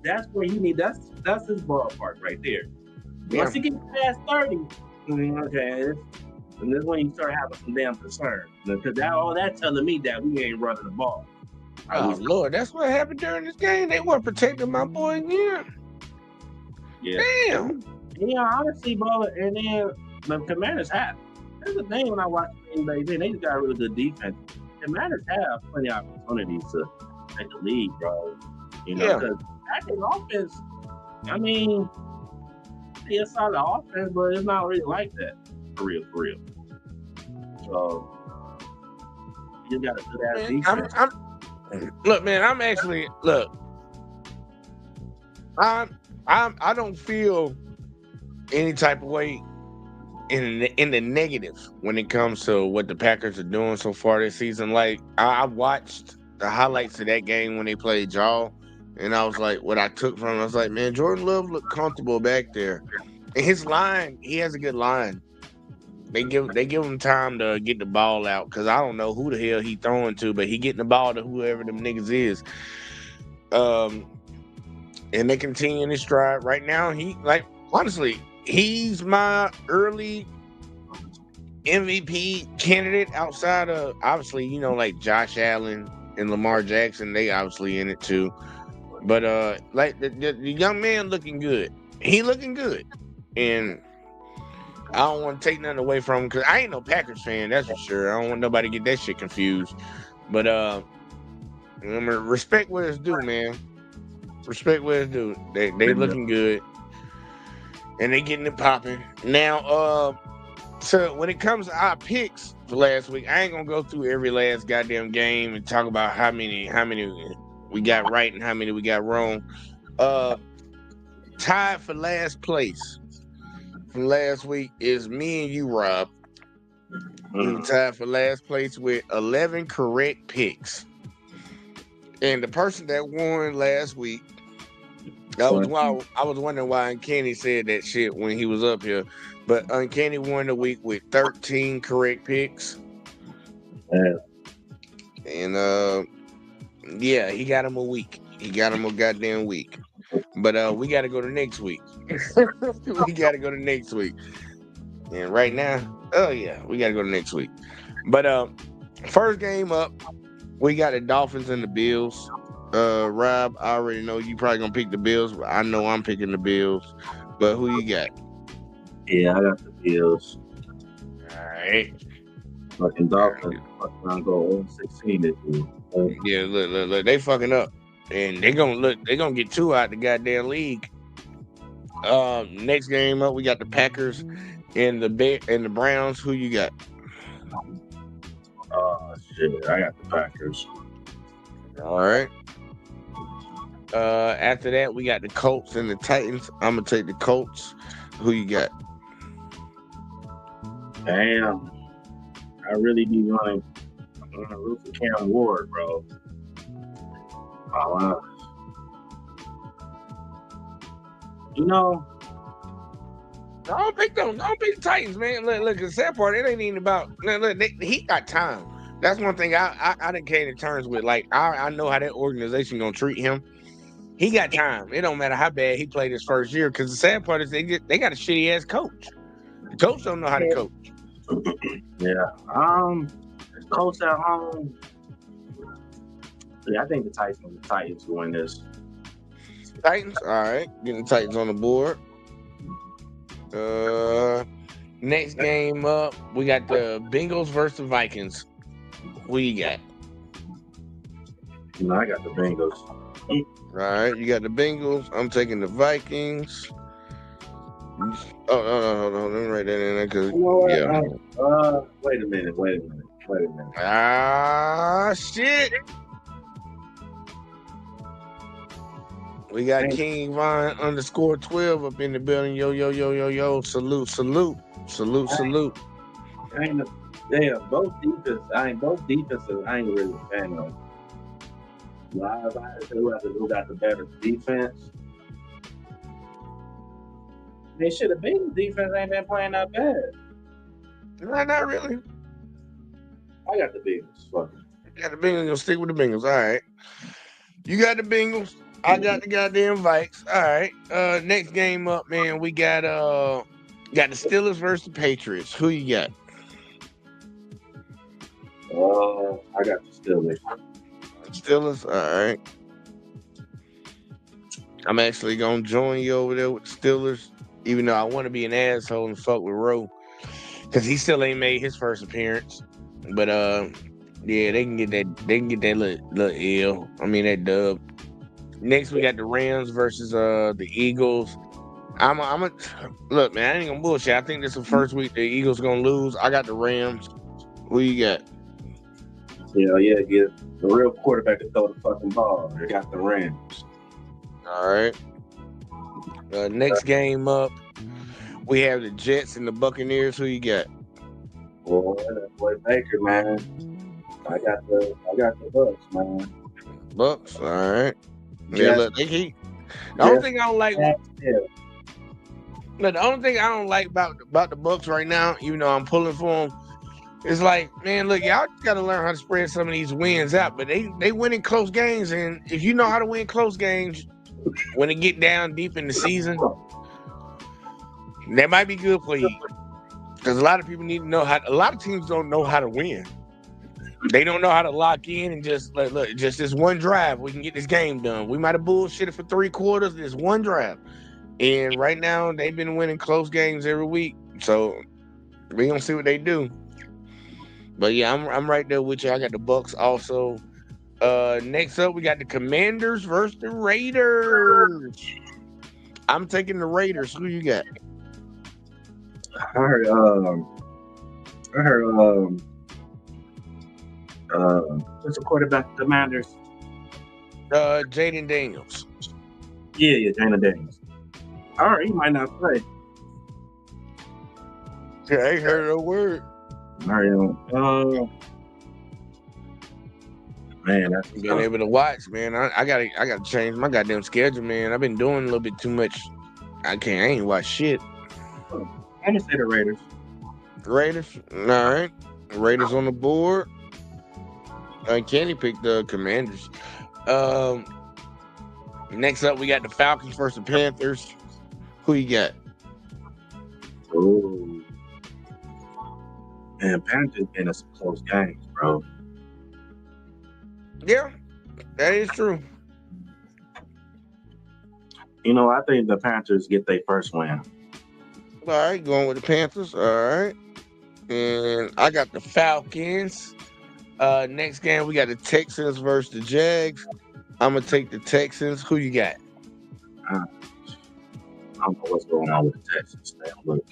That's where you need. That's his ballpark right there. Once you get past 30, okay, and this is when you start having some damn concern because all that telling me that we ain't running the ball. Oh Lord, that's what happened during this game. They weren't protecting my boy again. Yeah. Damn. Yeah, honestly, bro, and then the Commanders have. That's the thing when I watch Green Bay, they just got a really good defense. Commanders have plenty of opportunities to take the lead, bro. Because acting offense, I mean, it's solid offense, but it's not really like that for real. So you got to do that defense. Look, man, I don't feel any type of way in the negative when it comes to what the Packers are doing so far this season. Like I watched the highlights of that game when they played y'all, And I was like, what I took from him, I was like, man, Jordan Love looked comfortable back there. And his line, he has a good line. They give him time to get the ball out because I don't know who the hell he throwing to, but he getting the ball to whoever them niggas is. And they continue in his stride. Right now, honestly, he's my early MVP candidate outside of obviously, like Josh Allen and Lamar Jackson. They obviously in it too. But like the young man looking good. He looking good. And I don't want to take nothing away from him because I ain't no Packers fan, that's for sure. I don't want nobody to get that shit confused. But respect where it's due, man. Respect where it's due. They looking good. And they getting it popping. Now, so when it comes to our picks for last week, I ain't gonna go through every last goddamn game and talk about how many we got right and how many we got wrong. Tied for last place from last week is me and you, Rob. We were tied for last place with 11 correct picks. And the person that won last week, I was wondering why Uncanny said that shit when he was up here. But Uncanny won the week with 13 correct picks. Yeah. And yeah, he got him a week. He got him a goddamn week. But we got to go to next week. We got to go to next week. And right now, oh yeah, we got to go to next week. But first game up, we got the Dolphins and the Bills. Rob, I already know you probably gonna pick the Bills. But I know I'm picking the Bills. But who you got? Yeah, I got the Bills. All right. Fucking Dolphins. Fucking go 16 this year. Yeah, look, they fucking up, and they gonna get two out the goddamn league. Next game up, we got the Packers and the Browns. Who you got? Oh shit, I got the Packers. All right. After that, we got the Colts and the Titans. I'm gonna take the Colts. Who you got? Damn, I really be running. I'm gonna root for Cam Ward, bro. Oh, wow. You know, Don't pick them. Don't pick the Titans, man. Look. The sad part, it ain't even about. Look, he got time. That's one thing I didn't came to terms with. Like I know how that organization gonna treat him. He got time. It don't matter how bad he played his first year. Because the sad part is they got a shitty ass coach. The coach don't know how to coach. yeah. Colts at home. Yeah, I think the Titans will win this. Titans, all right. Getting the Titans on the board. Next game up, we got the Bengals versus the Vikings. Who you got? No, I got the Bengals. All right, you got the Bengals. I'm taking the Vikings. Oh, no. Let me write that in there because Wait a minute. Ah, shit. We got King Vine _12 up in the building. Yo. Salute. Both defenses. I ain't really a fan of. Live, who got the better defense? They should have been. Defense ain't been playing that bad. Not really. I got the Bengals. Fuck it. You got the Bengals. You'll stick with the Bengals. All right. You got the Bengals. I got the goddamn Vikes. All right. Next game up, man. We got the Steelers versus the Patriots. Who you got? I got the Steelers. Steelers. All right. I'm actually gonna join you over there with the Steelers, even though I want to be an asshole and fuck with Rowe, because he still ain't made his first appearance. But yeah, they can get that little L. I mean that dub. Next, we got the Rams versus the Eagles. I'm a look, man. I ain't gonna bullshit. I think this is the first week the Eagles gonna lose. I got the Rams. Who you got? Yeah. Get the real quarterback to throw the fucking ball. They got the Rams. All right. Next game up, we have the Jets and the Buccaneers. Who you got? Boy Baker, man. I got the Bucks, man. Bucks. All right. Yeah, Just, look, the only just thing I don't like. yeah. Look, the only thing I don't like about the Bucks right now, even though I'm pulling for them, is like, man, look, y'all got to learn how to spread some of these wins out. But they winning close games, and if you know how to win close games, when it get down deep in the season, that might be good for you. Because a lot of people need to know how. A lot of teams don't know how to win. They don't know how to lock in and just like, look, just this one drive, we can get this game done. We might have bullshitted for 3 quarters, this one drive. And right now, they've been winning close games every week. So we gonna see what they do. But yeah, I'm right there with you. I got the Bucks also. Next up, we got the Commanders versus the Raiders. I'm taking the Raiders. Who you got? I heard what's the quarterback for the Commanders? Jaden Daniels. Yeah, Dana Daniels. All right, he might not play. Yeah, I ain't heard a word. Mario. Man, that's Being able to watch, man. I gotta change my goddamn schedule, man. I've been doing a little bit too much. I ain't watch shit. I'm gonna say the Raiders. Raiders. All right. Raiders on the board. Kenny picked the Commanders. Next up, we got the Falcons versus the Panthers. Who you got? Oh, man, Panthers been in some close games, bro. Yeah, that is true. You know, I think the Panthers get their first win. All right, going with the Panthers. All right. And I got the Falcons. Next game, we got the Texans versus the Jags. I'm going to take the Texans. Who you got? I don't know what's going on with the Texans. Man. Look,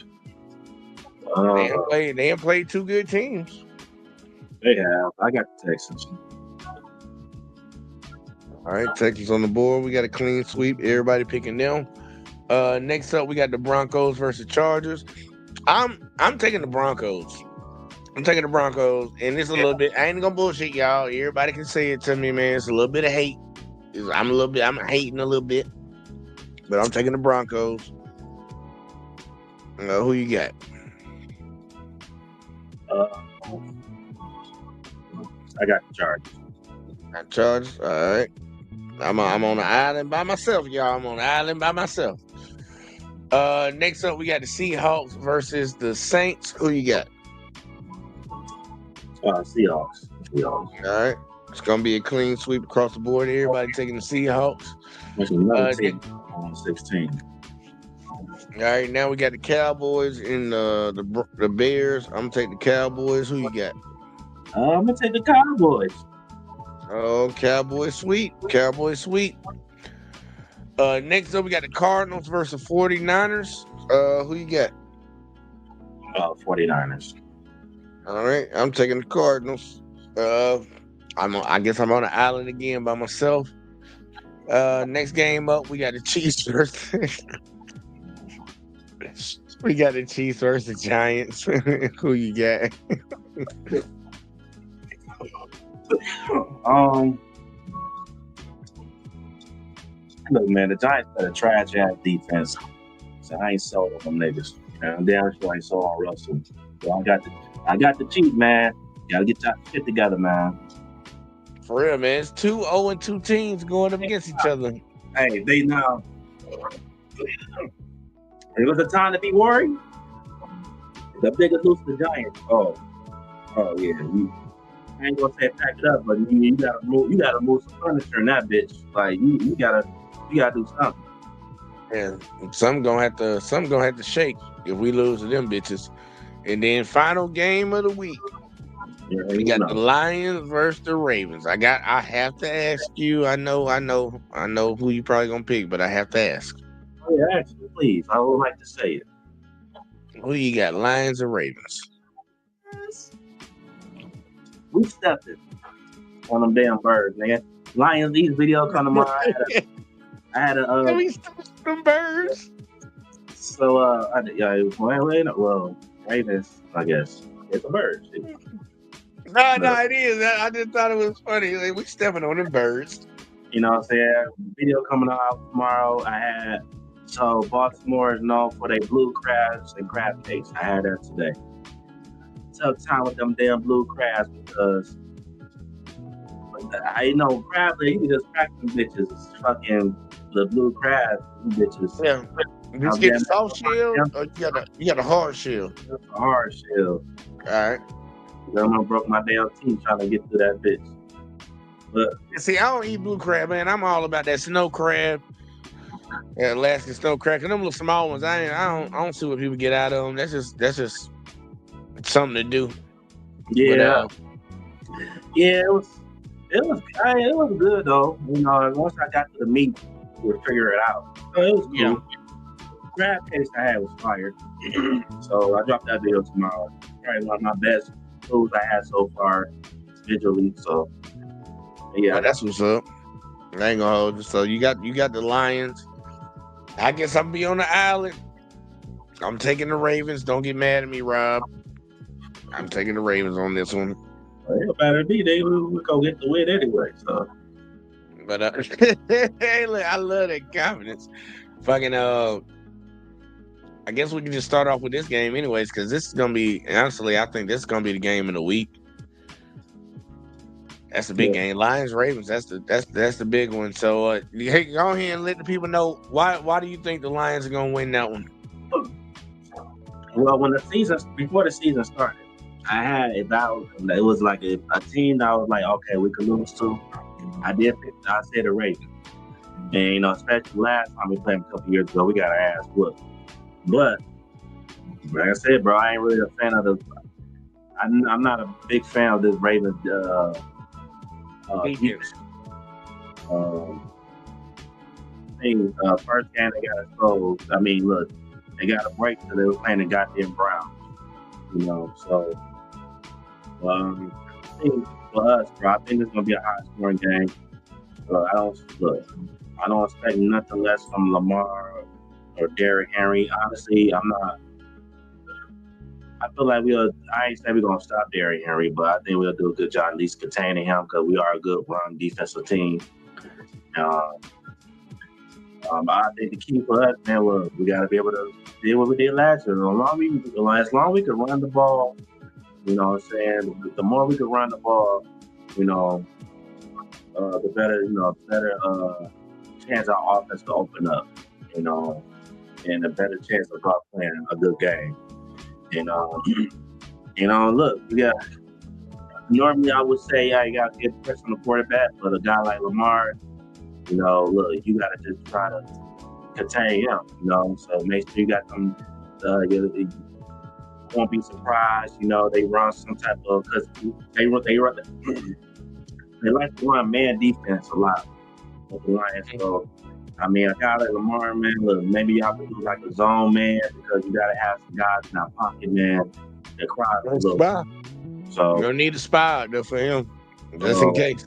They ain't played 2 good teams. they have. I got the Texans. All right, Texans on the board. We got a clean sweep. Everybody picking them. Next up, we got the Broncos versus Chargers. I'm taking the Broncos. I'm taking the Broncos, and it's a little bit. I ain't gonna bullshit y'all. Everybody can say it to me, man. It's a little bit of hate. I'm hating a little bit, but I'm taking the Broncos. Who you got? I got the Chargers. Got Chargers. All right. I'm on the island by myself, y'all. I'm on the island by myself. Next up, we got the Seahawks versus the Saints. Who you got? Seahawks. All right. It's gonna be a clean sweep across the board. Everybody taking the Seahawks. There's another team on 16. All right, now we got the Cowboys and the Bears. I'm taking the Cowboys. Who you got? I'm gonna take the Cowboys. Oh, Cowboys sweet. Cowboys sweet. Next up, we got the Cardinals versus 49ers. Who you got? 49ers. All right, I'm taking the Cardinals. I guess I'm on the island again by myself. Next game up, we got the Chiefs versus we got the Chiefs versus the Giants. Who you got? Look, man, the Giants got a trash ass defense, so I ain't sold on them niggas. I'm damn sure I ain't sold on Russell. So I got the Chiefs, man. Gotta get that shit together, man. For real, man. It's 2 0-2 teams going up against each other. Hey, they now. It was a time to be worried. The biggest lose the Giants. Oh yeah. I ain't gonna say pack it up, but you gotta move some furniture in that bitch. Like you gotta do something. And some gonna have to shake if we lose to them bitches. And then final game of the week. Yeah, We got the Lions versus the Ravens. I have to ask you. I know who you probably gonna pick, but I have to ask. Oh, yeah, actually, please. I would like to say it. Who you got, Lions or Ravens? We stepped it on them damn birds, nigga. Lions, these videos come to mind. I had a we stepped them birds. So Ravens, I guess. It's a bird. No, it is. I just thought it was funny. Like, we stepping on them birds. You know what I'm saying? Video coming out tomorrow. So Baltimore is known for their blue crabs and crab cakes. I had that today. Tough time with them damn blue crabs because I know crab you can just crack them bitches. It's fucking the blue crabs, them bitches. Yeah. You just get the soft shell or you got a hard shell. It's a hard shell. All right. I broke my damn teeth trying to get through that bitch. But See, I don't eat blue crab, man. I'm all about that snow crab. Yeah, Alaskan snow crab. And them little small ones, I don't see what people get out of them. That's just something to do. yeah, But, yeah, it was good though. You know, once I got to the meat, we'll figure it out. So it was cool. Yeah. Crab taste I had was fire. So I dropped that video tomorrow. Probably one of my best foods I had so far visually. So yeah, that's what's up. I ain't gonna hold you. So you got the Lions. I guess I'll be on the island. I'm taking the Ravens. Don't get mad at me, Rob. I'm taking the Ravens on this one. It better be. They will go get the win anyway. So, but hey, look, I love that confidence. Fucking I guess we can just start off with this game, anyways, because this is gonna be honestly, I think this is gonna be the game of the week. That's the big game. Lions Ravens. That's the big one. So hey, go ahead and let the people know why do you think the Lions are gonna win that one? Well, before the season started, I had it was like a team that I was like, okay, we could lose to. I said the Ravens. And especially last time we played them a couple years ago, we got our ass whooped. But like I said, bro, I ain't really a fan of the. I'm not a big fan of this Ravens. First game they got exposed. I mean, look, they got a break because they were playing the goddamn Browns. So I think for us, bro, I think it's gonna be a high scoring game. I don't expect nothing less from Lamar or Derrick Henry. Honestly, I feel like I ain't say we're going to stop Derrick Henry, but I think we'll do a good job at least containing him because we are a good run defensive team. I think the key for us, man, we got to be able to do what we did last year. As long as we can run the ball, you know what I'm saying? The more we can run the ball, the better chance our offense to open up, and a better chance of us playing a good game. Look, normally I would say, you got to get pressure on the quarterback, but a guy like Lamar, look, you got to just try to contain him, so make sure you got them, you won't be surprised, they run some type of, because they like to run man defense a lot with the Lions, so I mean, a guy like Lamar, man, look, maybe y'all could do like a zone man because you got to have some guys in our pocket, man, that cry a little. So you don't need a spy out there for him, just in case.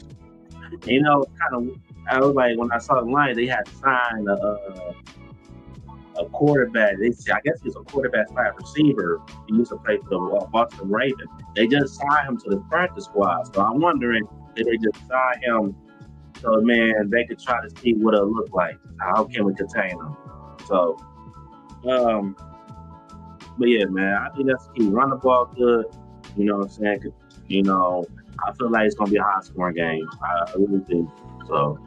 I was like, when I saw the Lions, they had signed a quarterback. I guess he's a quarterback slash receiver. He used to play for the Baltimore Ravens. They just signed him to the practice squad. So I'm wondering if they just signed him so, man, they could try to see what it'll look like. How can we contain them? So, but yeah, man, I think that's the key. Run the ball good. You know what I'm saying? I feel like it's going to be a high scoring game. I really do. So,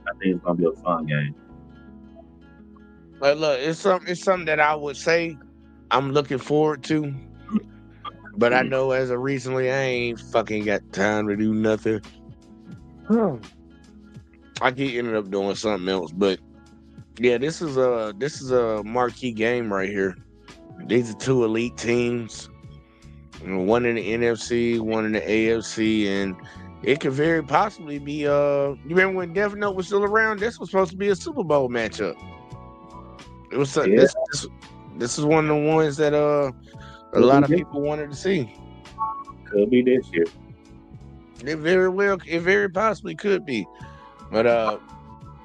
I think it's going to be a fun game. But look, it's something that I would say I'm looking forward to. But I know as of recently, I ain't fucking got time to do nothing. I keep ending up doing something else, but yeah, this is a marquee game right here. These are two elite teams, one in the NFC, one in the AFC, and it could very possibly be. You remember when Death Note was still around? This was supposed to be a Super Bowl matchup. It was this is one of the ones that a lot of people wanted to see. Could be this year. It very possibly could be. But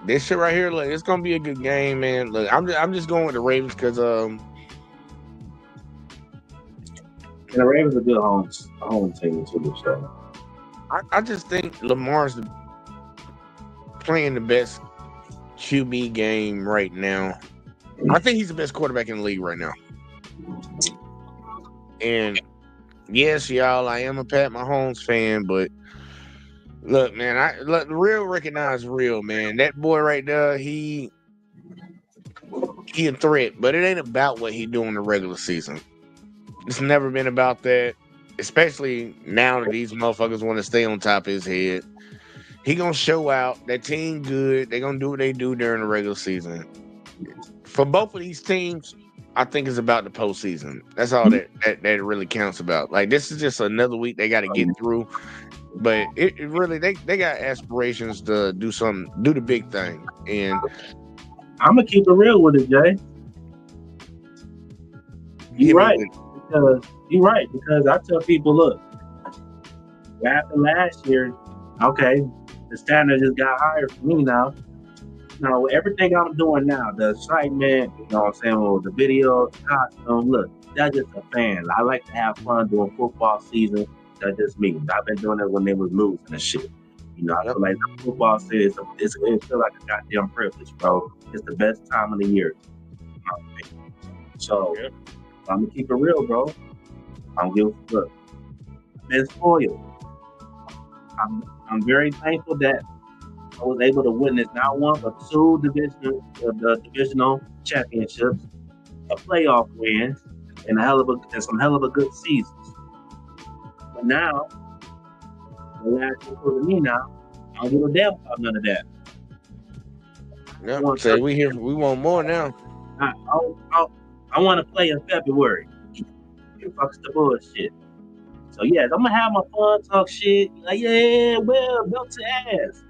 this shit right here, look, it's gonna be a good game, man. Look, I'm just going with the Ravens because and the Ravens are a good home team too. So I just think Lamar's playing the best QB game right now. I think he's the best quarterback in the league right now. And yes, y'all, I am a Pat Mahomes fan, but look, man, real recognize real, man. That boy right there, he a threat, but it ain't about what he do in the regular season. It's never been about that, especially now that these motherfuckers want to stay on top of his head. He gonna show out. That team good. They gonna do what they do during the regular season. For both of these teams, I think it's about the postseason. That's all that really counts about. Like, this is just another week they got to get through. But it really, they got aspirations to do something, do the big thing. And I'm gonna keep it real with it, Jay. You're right. Because I tell people, look, what happened last year? Okay, the standard just got higher for me now. Now, everything I'm doing now, the excitement, you know what I'm saying, with the videos, costume, look, that's just a fan. I like to have fun doing football season. That's just me. I've been doing it when they was losing and shit. You know, I feel like the football season, it feels like a goddamn privilege, bro. It's the best time of the year. So, I'm gonna keep it real, bro. I'm gonna look. I've been spoiled. I'm very thankful that I was able to witness not one but two divisional championships, a playoff win, and some hell of a good seasons. But now, the last thing for me now, I don't give a damn about none of that. Yeah, say we want more now. I want to play in February. Fuck the bullshit. So yeah, I'm gonna have my fun, talk shit. Like, yeah, well, belt to ass.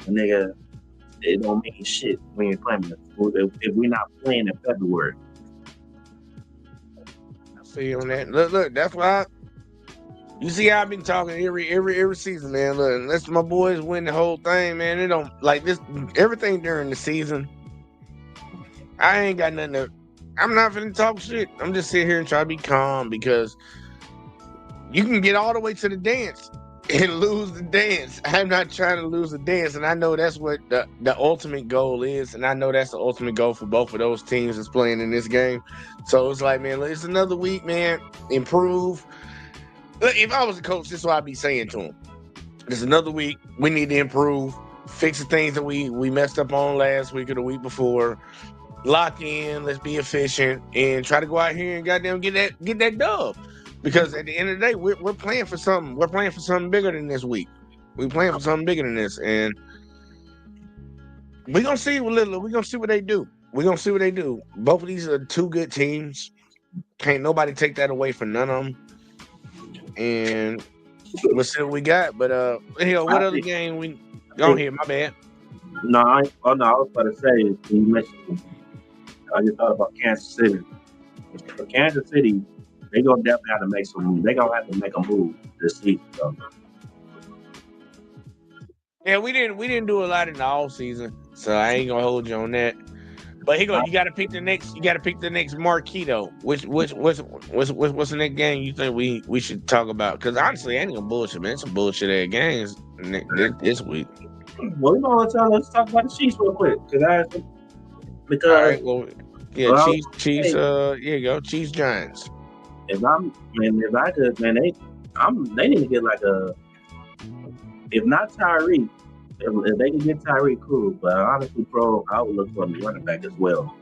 And nigga, it don't mean shit when you're playing if we're not playing in February. I feel on that. Look, that's why you see I've been talking every season, man. Look, unless my boys win the whole thing, man, it don't like this everything during the season. I ain't got nothing to I'm not finna talk shit. I'm just sitting here and try to be calm because you can get all the way to the dance and lose the dance. I'm not trying to lose the dance, and I know that's what the ultimate goal is, and I know that's the ultimate goal for both of those teams that's playing in this game. So it's like, man, it's another week, man. Improve. Look, if I was a coach, this is what I'd be saying to him. It's another week. We need to improve, fix the things that we messed up on last week or the week before. Lock in, let's be efficient, and try to go out here and goddamn get that dub. Because at the end of the day, we're playing for something. We're playing for something bigger than this week. We're playing for something bigger than this, and we're gonna see what they do. We're gonna see what they do. Both of these are two good teams. Can't nobody take that away from none of them. And we'll see what we got. But what other game we go here? My bad. No, I was about to say you mentioned. I just thought about Kansas City. For Kansas City, they gonna definitely have to make some moves. They gonna have to make a move this season. So. Yeah, we didn't do a lot in the off season, so I ain't gonna hold you on that. But you gotta pick the next. You gotta pick the next marquee though. What's the next game you think we should talk about? Because honestly, I ain't gonna bullshit, man. Some bullshit ass games this week. Well, let's talk about the Chiefs real quick. Because all right, Chiefs. Here you go, Chiefs Giants. If I could, man, they need to get like if not Tyreek, if they can get Tyreek, cool. But honestly, bro, I would look for the running back as well.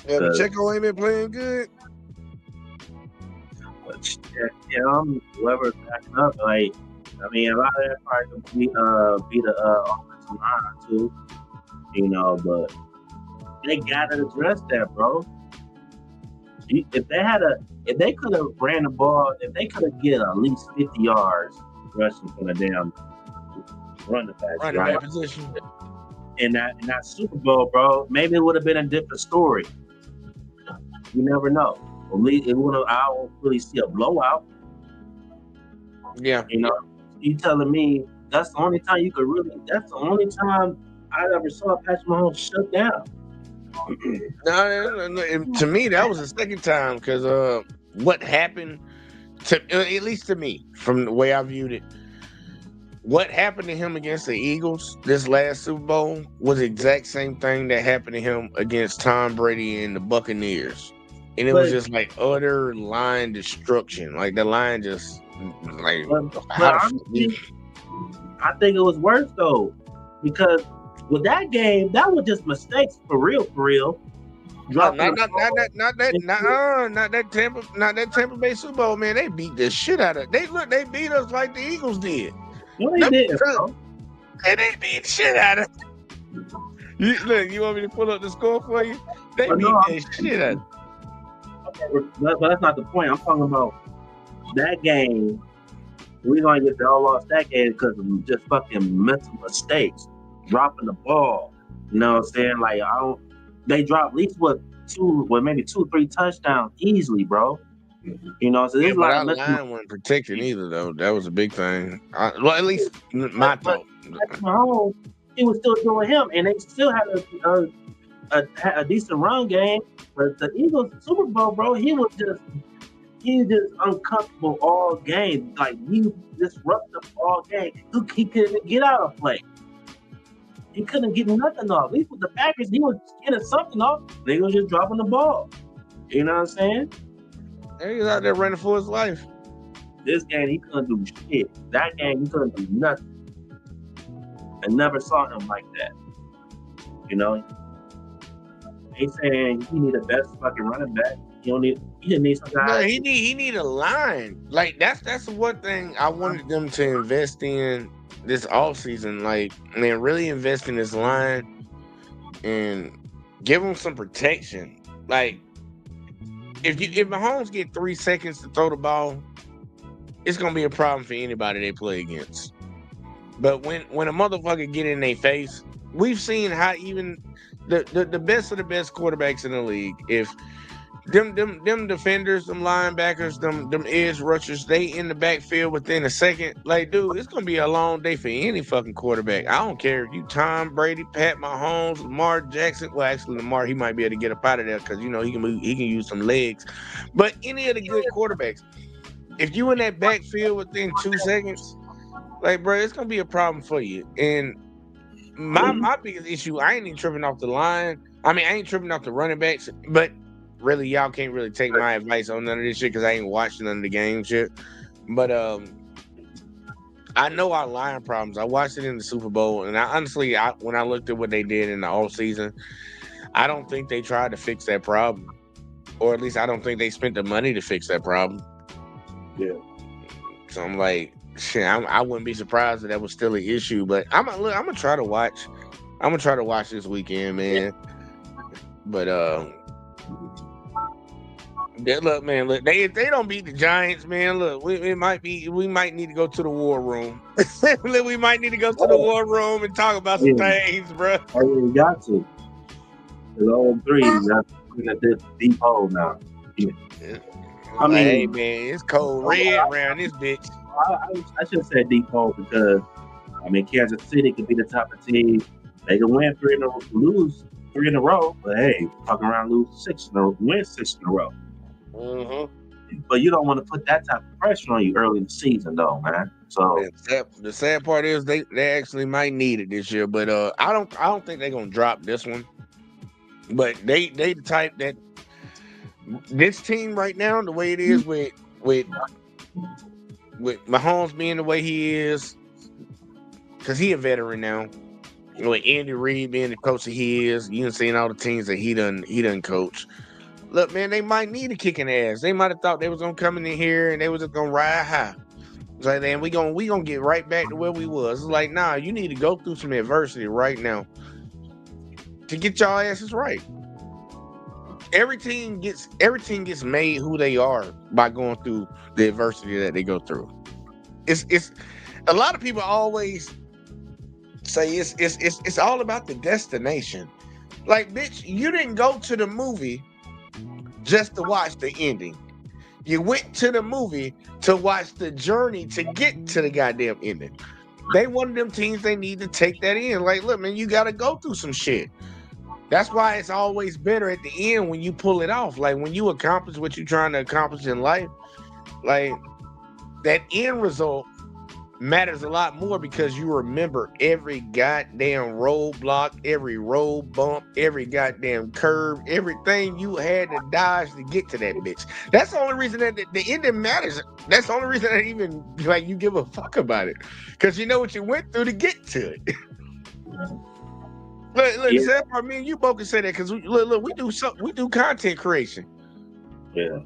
Yeah, Pacheco ain't been playing good. But whoever's backing up, like, I mean, a lot of that probably can be the offensive line too, you know. But they gotta address that, bro. If they could have ran the ball, if they could have get at least 50 yards rushing from the damn running back position. In that Super Bowl, bro, maybe it would have been a different story. You never know. I don't really see a blowout. Yeah. You know, you telling me that's the only time that's the only time I ever saw Patrick Mahomes shut down. No, to me that was the second time because what happened at least to me from the way I viewed it, what happened to him against the Eagles this last Super Bowl was the exact same thing that happened to him against Tom Brady and the Buccaneers. And it was But just like utter line destruction. Like the line just like but how the honestly, I think it was worse though, because with that game, that was just mistakes for real, for real. Dropping not the ball. that Tampa Bay Super Bowl, man. They beat the shit out of they beat us like the Eagles did. No, they didn't, bro. And they beat the shit out of look, you want me to pull up the score for you? They But beat no, that shit out of but that's not the point. I'm talking about that game. We're gonna get the all lost that game because of just fucking mental mistakes, dropping the ball. You know what I'm saying? Like they dropped at least maybe 2-3 touchdowns easily, bro. You know, so yeah, there's a but lot our of mental. line wasn't protected either, though. That was a big thing. Well, at least my But thought. Mahomes, he was still doing him, and they still had a decent run game. But the Eagles Super Bowl, bro, he was just uncomfortable all game. Like he disrupted all game. He couldn't get out of play. He couldn't get nothing off. At least with the Packers, he was getting something off. They was just dropping the ball. You know what I'm saying? He was out there running for his life. This game, he couldn't do shit. That game, he couldn't do nothing. I never saw him like that. You know? They saying he need the best fucking running back. He didn't need some guys. No, he need a line. Like that's one thing I wanted them to invest in this offseason. Like, man, really invest in this line and give him some protection. Like, if Mahomes get 3 seconds to throw the ball, it's gonna be a problem for anybody they play against. But when a motherfucker get in their face, we've seen how even the best of the best quarterbacks in the league, if them defenders, them linebackers, them edge rushers, they in the backfield within a second, like, dude, it's gonna be a long day for any fucking quarterback. I don't care if you Tom Brady, Pat Mahomes, Lamar Jackson. Well, actually, Lamar, he might be able to get up out of there because you know he can use some legs. But any of the good quarterbacks, if you in that backfield within 2 seconds, like, bro, it's gonna be a problem for you. And my biggest issue, I ain't even tripping off the line. I mean, I ain't tripping off the running backs, but really, y'all can't really take my advice on none of this shit because I ain't watching none of the game shit. But I know our line problems. I watched it in the Super Bowl, and when I looked at what they did in the offseason, I don't think they tried to fix that problem. Or at least I don't think they spent the money to fix that problem. Yeah. So I'm like, shit, I wouldn't be surprised if that was still an issue. But I'm gonna try to watch. I'm gonna try to watch this weekend, man. But look, man, look, if they don't beat the Giants, man, look, we might need to go to the war room. We might need to go to the war room and talk about some things, bro. I really got to. It's 0-3. You got to look at this deep hole now. Yeah. I mean, hey, man, it's cold red around this bitch. I should say deep hole because, I mean, Kansas City could be the top of team. They can win 3 in a row, lose 3 in a row, but hey, fucking around lose 6 in a row, win 6 in a row. Mm-hmm. But you don't want to put that type of pressure on you early in the season, though, man. So the sad part is they actually might need it this year, but I don't think they're gonna drop this one. But they the type that this team right now, the way it is with Mahomes being the way he is, because he a veteran now. With Andy Reid being the coach that he is, you done seen all the teams that he done coach. Look, man, they might need a kicking ass. They might have thought they was gonna come in here and they was just gonna ride high. It's like, man, we gonna get right back to where we was. It's like, nah, you need to go through some adversity right now to get y'all asses right. Every team gets made who they are by going through the adversity that they go through. It's a lot of people always say it's all about the destination. Like, bitch, you didn't go to the movie just to watch the ending. You went to the movie to watch the journey to get to the goddamn ending. They one of them teams, they need to take that in. Like, look, man, you got to go through some shit. That's why it's always better at the end when you pull it off. Like, when you accomplish what you're trying to accomplish in life, like, that end result matters a lot more because you remember every goddamn roadblock, every road bump, every goddamn curve, everything you had to dodge to get to that bitch. That's the only reason that the ending matters. That's the only reason that even like you give a fuck about it, because you know what you went through to get to it. Look, Yeah. the sad part, me and you both can say that because look, we do content creation. Yeah.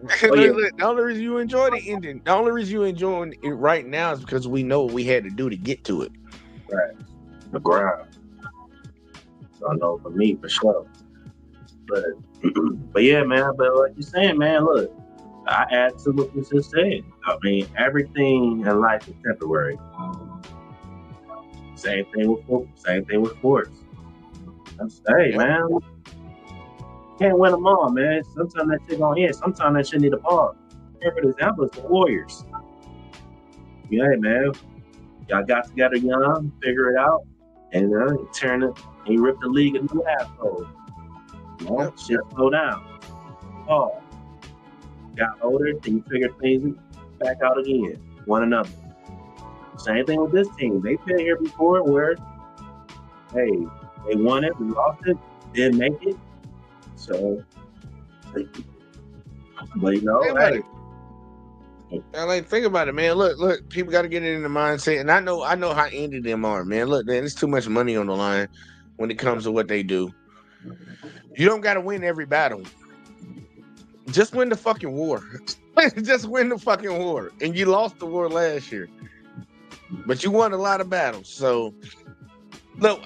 Look, yeah. look, the only reason you enjoy the ending, the only reason you enjoying it right now is because we know what we had to do to get to it. Right. The ground. So I know for me, for sure. But but yeah, man. But like you're saying, man, look, I add to what you just said. I mean, everything in life is temporary. Same thing with sports. Hey, Yep. man, can't win them all, man. Sometimes that shit gonna end. Sometimes that shit need a pause. Perfect example is the Warriors. Yeah, hey, man, y'all got together young, figure it out, and you turn it, and you rip the league a new asshole. You know, Yep. shit slow down. Pause. Got older, then you figure things back out again, one another. Same thing with this team. They've been here before where, hey, they won it, we lost it, didn't make it. So, but you know, Think about hey, it. I like think about it, man. Look, people got to get it in the mindset, and I know how indie them are, man. Look, man, there's too much money on the line when it comes to what they do. You don't got to win every battle. Just win the fucking war. Just win the fucking war, and you lost the war last year, but you won a lot of battles. So, look,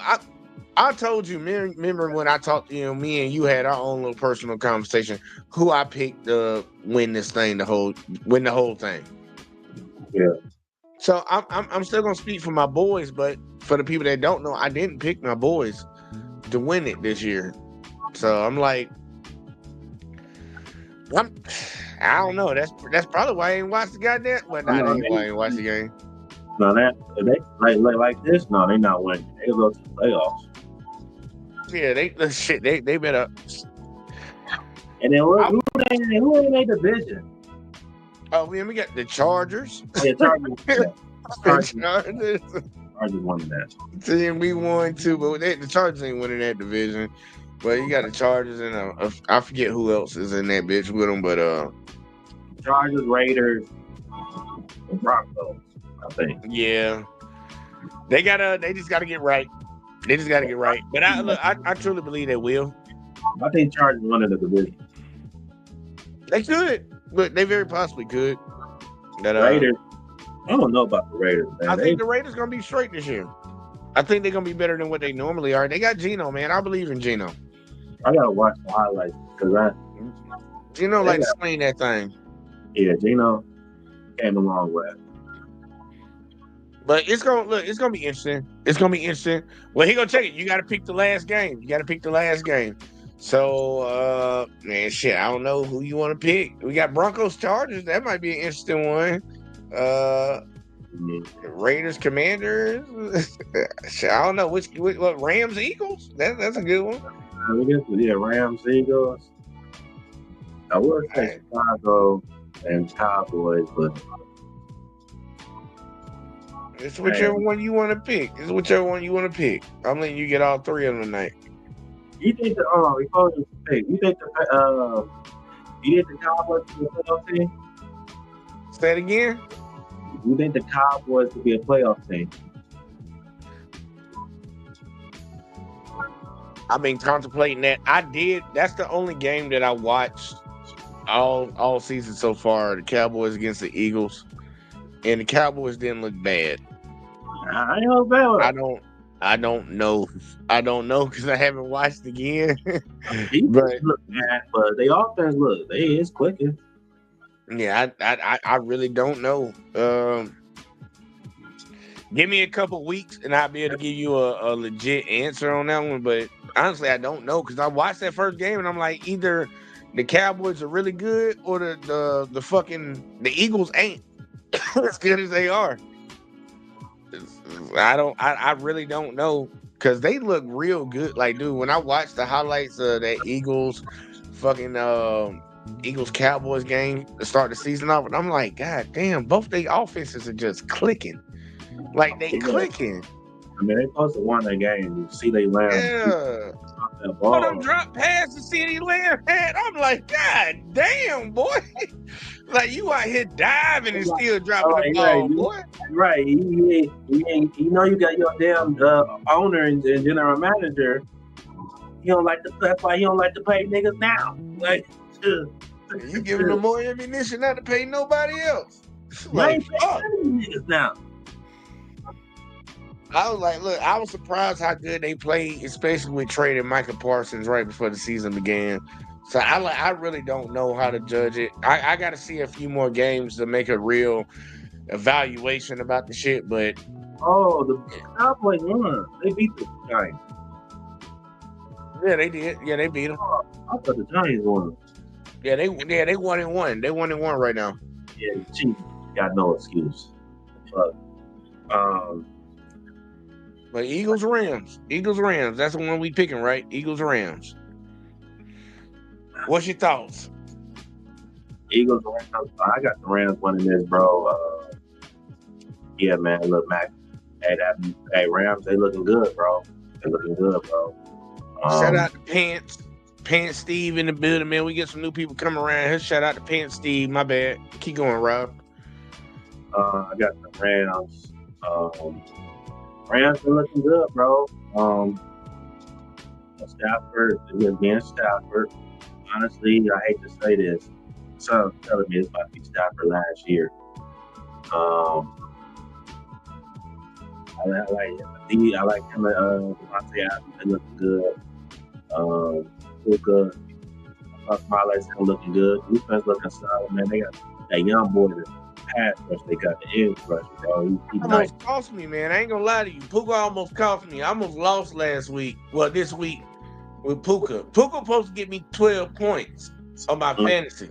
I told you, remember when I talked to you, me and you had our own little personal conversation, who I picked to win this thing, win the whole thing. yeah, So I'm still gonna speak for my boys, but for the people that don't know, I didn't pick my boys to win it this year. So I'm like, I don't know. That's probably why I ain't watched the goddamn. Well, I not know, ain't why I ain't watched the game. no, that if they like this, no, they not winning. They go to the playoffs. Yeah, they better. And then who in their division? Oh, man, we got the Chargers. Yeah, Chargers. The Chargers, Chargers. Chargers won that. Team we won too, but the Chargers ain't winning that division. But you got the Chargers and I forget who else is in that bitch with them, but Chargers, Raiders, and Broncos, I think. yeah, they just gotta get right. They just gotta get right. But I truly believe they will. I think Chargers won the division. They could, but they very possibly could. That Raiders, I don't know about the Raiders, man. I think the Raiders gonna be straight this year. I think they're gonna be better than what they normally are. They got Geno, man. I believe in Geno. I gotta watch the highlights because Geno like to sling that thing. Geno came a long way. But it's gonna be interesting. It's gonna be interesting. Well, he gonna check it. You gotta pick the last game. So man, shit, I don't know who you want to pick. We got Broncos Chargers. That might be an interesting one. Raiders Commanders. Shit, I don't know what Rams Eagles. That's a good one. Rams Eagles. I would say Chicago and Cowboys, but it's whichever one you want to pick. I'm letting you get all three of them tonight. you think the Cowboys could be a playoff team? Say it again. You think the Cowboys could be a playoff team? I've been contemplating that. I did. That's the only game that I watched all season so far. The Cowboys against the Eagles, and the Cowboys didn't look bad. I ain't no bad with I don't know because I haven't watched again. But look, man, but they offense it's clicking. Yeah, I really don't know. Give me a couple weeks and I'll be able to give you a legit answer on that one. But honestly, I don't know because I watched that first game and I'm like, either the Cowboys are really good or the Eagles ain't as good as they are. I really don't know because they look real good. Like, dude, when I watched the highlights of that Eagles fucking Eagles Cowboys game to start the season off, and I'm like, God damn, both their offenses are just clicking. Like they Yeah. clicking. I mean, they supposed to win that game. You see, they Lamb Yeah. dropped that All them ball. drop passes CeeDee Lamb had. I'm like, God damn, boy. Like you out here diving and still dropping the ball, boy. Right. You know you got your damn owner and general manager. He don't like to. That's why he don't like to pay niggas now. Like, You giving them more ammunition not to pay nobody else. like, Like, fuck. niggas now. I was like, look, I was surprised how good they played, especially with trading Micah Parsons right before the season began. So I really don't know how to judge it. I got to see a few more games to make a real evaluation about the shit. But Oh, the Cowboys won. They beat the Giants. yeah, they did. Yeah, they beat them. I thought the Giants won. Yeah, they 1-1. They 1-1 right now. Yeah, the Chiefs got no excuse. Fuck. But Eagles Rams. That's the one we picking, right? Eagles Rams. What's your thoughts? Eagles Rams. I got the Rams winning this, bro. Yeah, man. Look, Mac. Hey, Rams. They looking good, bro. They looking good, bro. Shout out to Pants Steve in the building, man. We get some new people coming around here. Shout out to Pants Steve. My bad. Keep going, Rob. I got the Rams. Rams are looking good, bro. Stafford, again, Stafford. Honestly, I hate to say this. Someone's telling me it's about to be Stafford last year. I like him and Devontae Adams. They looking good. Puka, Smiley's looking good. Defense looking solid, man. They got that young boy that pass rush. They got the edge rush, bro. He's nice. Almost cost me, man. I ain't gonna lie to you. Puka almost cost me. I almost lost last week. Well, this week with Puka. Puka supposed to get me 12 points on my fantasy.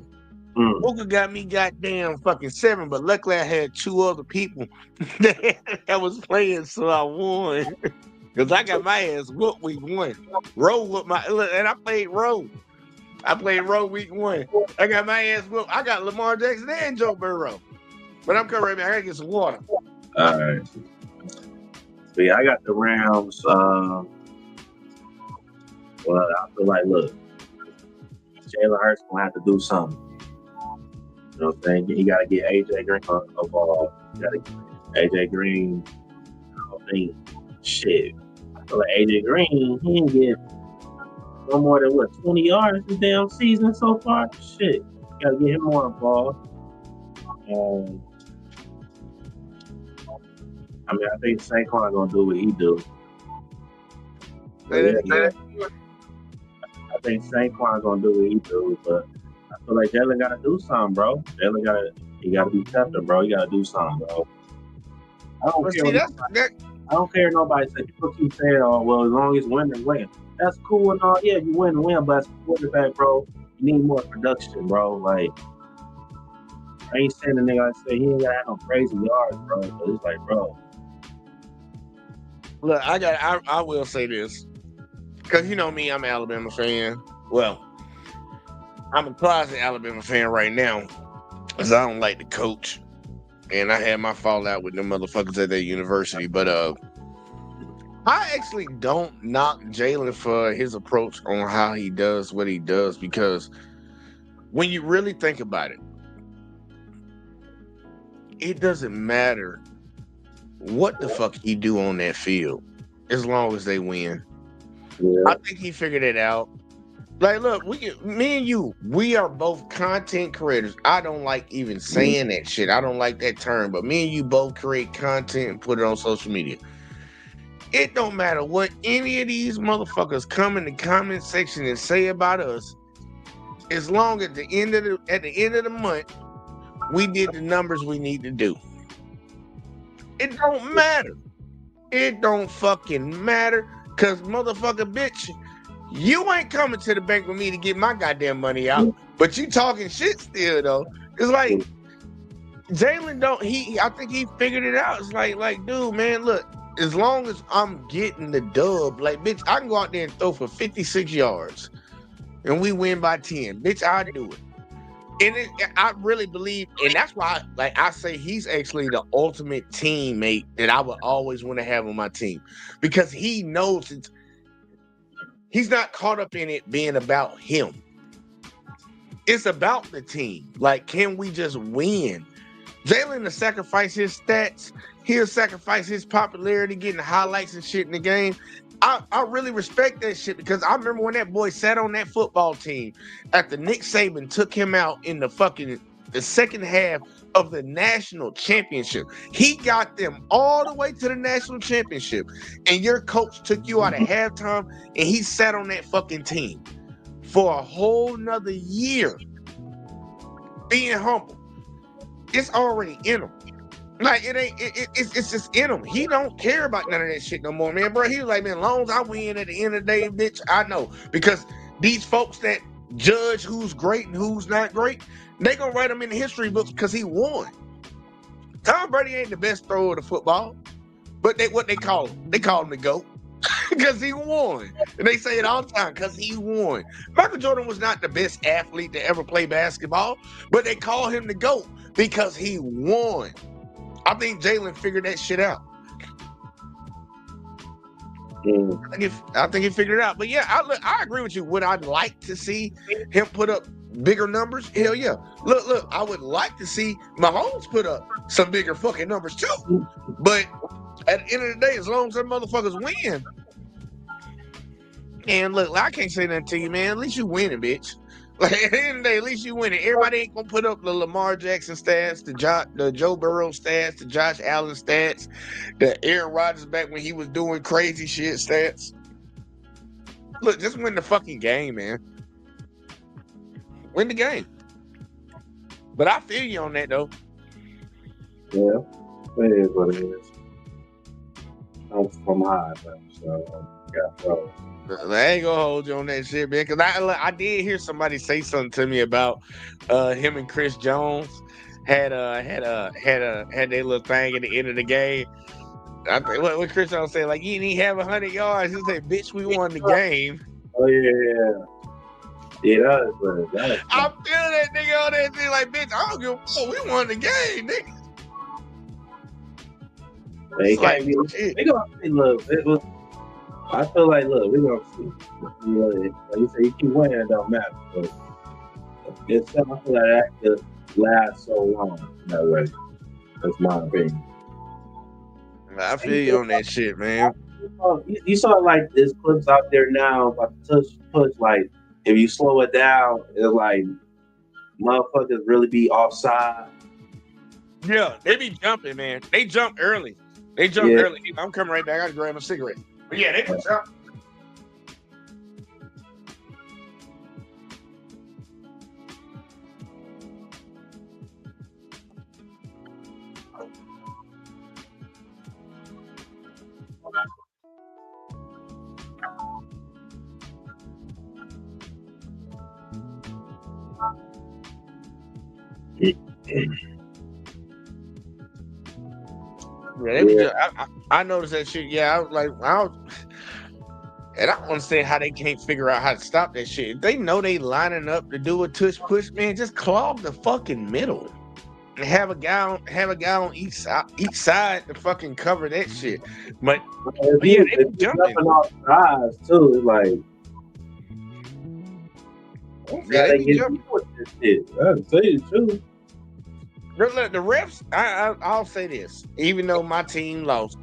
Puka got me goddamn fucking 7, but luckily I had 2 other people that was playing, so I won. Because I got my ass whooped week 1. Row whooped my, and I played Row. Week 1. I got my ass whooped. I got Lamar Jackson and Joe Burrow. But I'm coming right back. I gotta get some water. All right. So yeah, I got the Rams. Well, I feel like, look, Jalen Hurts gonna have to do something. You know what I'm saying? He got to get AJ Green a ball. You got to get AJ Green. I don't think shit. I feel like AJ Green, he didn't get no more than 20 yards this damn season so far. Shit, you got to get him more involved. I mean, I think Saquon gonna do what he do. I think Saquon gonna do what he do, but I feel like Jalen gotta do something, bro. He gotta be tougher, bro. He gotta do something, bro. I don't care. Nobody say. People keep saying, "Oh, well, as long as winning, win." That's cool and all. Yeah, you win, but as a quarterback, bro, you need more production, bro. Like, I ain't saying the nigga. I say he ain't gotta have no crazy yards, bro. But it's like, bro. Look, I will say this, because you know me, I'm an Alabama fan. Well, I'm a closet Alabama fan right now, because I don't like the coach, and I had my fallout with them motherfuckers at that university. But I actually don't knock Jalen for his approach on how he does what he does, because when you really think about it, it doesn't matter what the fuck he do on that field, as long as they win. Yeah. I think he figured it out. Like, look, me and you, we are both content creators. I don't like even saying that shit. I don't like that term, but me and you both create content and put it on social media. It don't matter what any of these motherfuckers come in the comment section and say about us, as long as at the end of the month, we did the numbers we need to do. It don't matter. It don't fucking matter. Cause motherfucker bitch, you ain't coming to the bank with me to get my goddamn money out. But you talking shit still though. It's like Jalen I think he figured it out. It's like, dude, man, look, as long as I'm getting the dub, like, bitch, I can go out there and throw for 56 yards and we win by 10. Bitch, I'll do it. I really believe, and that's why, like I say, he's actually the ultimate teammate that I would always want to have on my team, because he knows he's not caught up in it being about him. It's about the team. Like, can we just win? Jalen to sacrifice his stats, he'll sacrifice his popularity, getting highlights and shit in the game. I really respect that shit, because I remember when that boy sat on that football team after Nick Saban took him out in the second half of the national championship. He got them all the way to the national championship, and your coach took you out at halftime, and he sat on that fucking team for a whole nother year. Being humble. It's already in him. Like, it's just in him. He don't care about none of that shit no more, man, bro. He was like, man, as long as I win at the end of the day, bitch, I know. Because these folks that judge who's great and who's not great, they gonna write him in the history books because he won. Tom Brady ain't the best thrower of the football, but what they call him? They call him the GOAT because he won. And they say it all the time, because he won. Michael Jordan was not the best athlete to ever play basketball, but they call him the GOAT because he won. I think Jalen figured that shit out. I think he figured it out. But yeah, I agree with you. Would I like to see him put up bigger numbers? Hell yeah. Look, I would like to see Mahomes put up some bigger fucking numbers too. But at the end of the day, as long as them motherfuckers win, and look, I can't say nothing to you, man. At least you winning, bitch. Like, at the end of the day, at least you winning. Everybody ain't gonna put up the Lamar Jackson stats, the Joe Burrow stats, the Josh Allen stats, the Aaron Rodgers back when he was doing crazy shit stats. Look, just win the fucking game, man. Win the game. But I feel you on that, though. Yeah, it is what it is. I'm from high, so got thrown. I ain't gonna hold you on that shit, man. Cause I did hear somebody say something to me about him and Chris Jones had their little thing at the end of the game. I think what Chris Jones said, like, you didn't even have 100 yards. He said, "Bitch, we won the game." Oh yeah, that is. I'm feeling that nigga on that thing, like, bitch, I don't give a fuck. We won the game, nigga. They can't be. They gonna say, look. I feel like, look, we're gonna see. Like you say, you keep winning, it don't matter. But it's something I feel like that could last so long that way. That's my opinion. I feel you on that shit, man. You saw like there's clips out there now about the push. Like, if you slow it down, it's like motherfuckers really be offside. Yeah, they be jumping, man. They jump early. Early. I'm coming right back. I gotta grab a cigarette. But yeah, they can jump. Yeah, I noticed that shit. Yeah, I was like, and I don't understand how they can't figure out how to stop that shit. If they know they lining up to do a tush push, man, just clog the fucking middle and have a guy on each side to fucking cover that shit. But yeah, they be jumping off sides too. It's like, yeah, they be jumping. This shit. I'll tell you the truth. Look, the refs, I'll say this, even though my team lost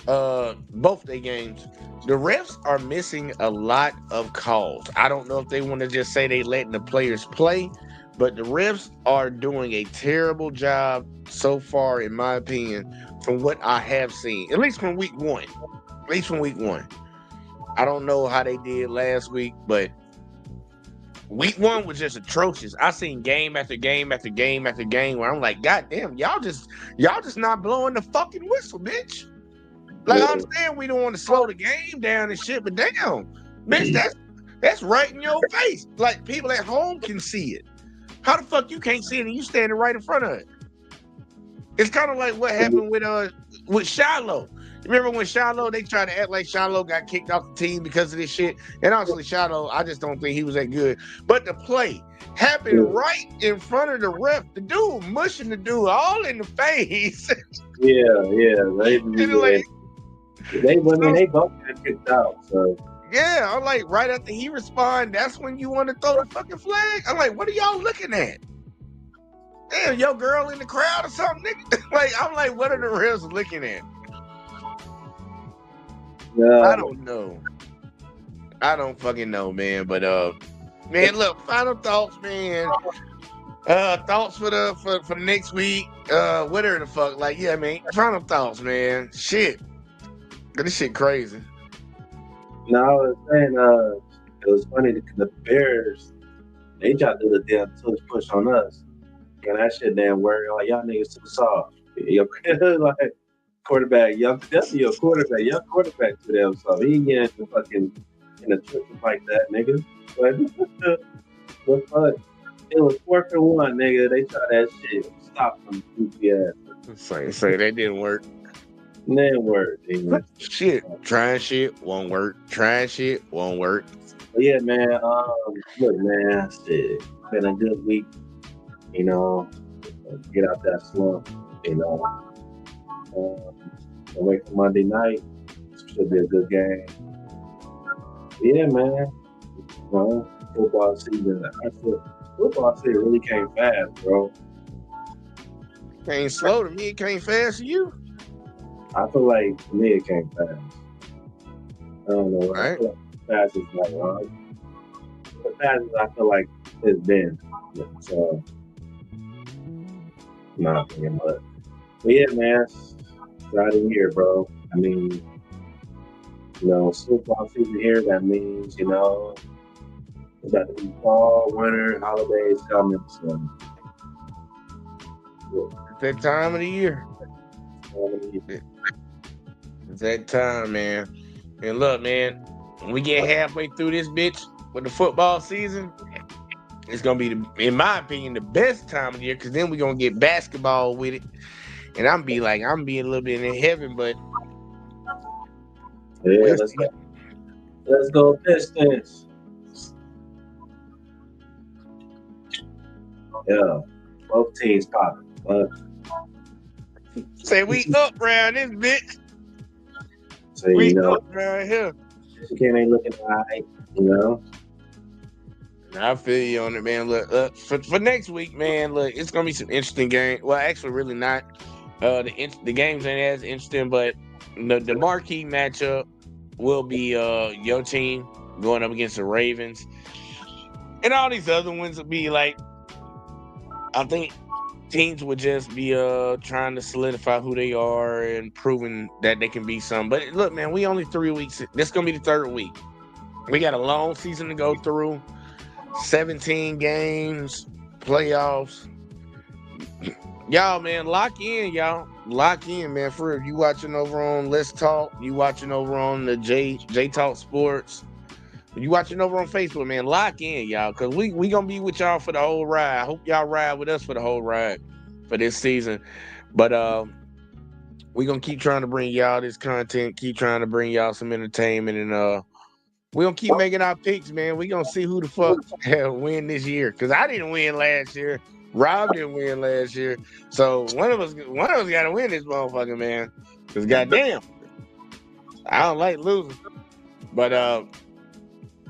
both their games, the refs are missing a lot of calls. I don't know if they want to just say they letting the players play, but the refs are doing a terrible job so far, in my opinion, from what I have seen, at least from week one. I don't know how they did last week, but week one was just atrocious. I seen game after game after game after game where I'm like, God damn, y'all just not blowing the fucking whistle, bitch. Like, I understand we don't want to slow the game down and shit, but damn, bitch, that's right in your face. Like, people at home can see it. How the fuck you can't see it and you standing right in front of it? It's kind of like what happened with Shiloh. Remember when Shiloh, they tried to act like Shiloh got kicked off the team because of this shit? And honestly, Shiloh, I just don't think he was that good. But the play happened right in front of the ref. The dude mushing the dude all in the face. Yeah. They both got kicked out. So yeah, I'm like, right after he responded, that's when you want to throw the fucking flag. I'm like, what are y'all looking at? Damn, your girl in the crowd or something, nigga. Like, I'm like, what are the refs looking at? yeah. I don't know. I don't fucking know, man. But man, look, final thoughts, man. Thoughts for next week. Whatever the fuck. Like, yeah, man. Final thoughts, man. Shit. This shit crazy. No, I was saying, it was funny because the Bears, they tried to do the damn push on us. And that shit damn work. Like, y'all niggas too soft. Like, quarterback, definitely your quarterback. Young quarterback to them, so he ain't getting fucking in a triple like that, nigga. But what fuck? It was 4th and 1, nigga. They tried that shit. Stop them, goofy ass. Say that didn't work. Didn't work, nigga. Shit, trying shit won't work. Trying shit won't work. But yeah, man. Look, man. Shit, been a good week. You know, get out that slump. You know. Wait for Monday night. Should be a good game. Yeah, man. You know, football season. Football season really came fast, bro. Came slow to me. It came fast to you. I feel like for me it came fast. I don't know. Right. I feel like fast is like the fastest I feel like it's been. So, not opinion, but yeah, man. Right in here, bro. I mean, you know, football season here, that means, you know, it's got to be fall, winter, holidays coming. So, It's that time of the year. It's that time, man. And look, man, when we get halfway through this bitch with the football season, it's going to be, in my opinion, the best time of the year, because then we're going to get basketball with it. And I'm being a little bit in heaven, but yeah, let's go Pistons. Yeah, both teams popping. Say we up round this bitch. So We you know, up round here. Michigan ain't looking right. You know, I feel you on it, man. Look, for next week, man. Look, it's gonna be some interesting games. Well, actually, really not. The games ain't as interesting, but the marquee matchup will be your team going up against the Ravens, and all these other ones will be like, I think teams would just be trying to solidify who they are and proving that they can be something. But look, man, we only 3 weeks. This is gonna be the 3rd week. We got a long season to go through. 17 games, playoffs. Y'all, man, lock in, y'all. Lock in, man. For real. You watching over on Let's Talk. You watching over on the J Talk Sports. You watching over on Facebook, man. Lock in, y'all, because we going to be with y'all for the whole ride. I hope y'all ride with us for the whole ride for this season. But we going to keep trying to bring y'all this content, keep trying to bring y'all some entertainment, and we going to keep making our picks, man. We going to see who the fuck win this year, because I didn't win last year. Rob didn't win last year, so one of us got to win this motherfucker, man. Because goddamn, I don't like losing. But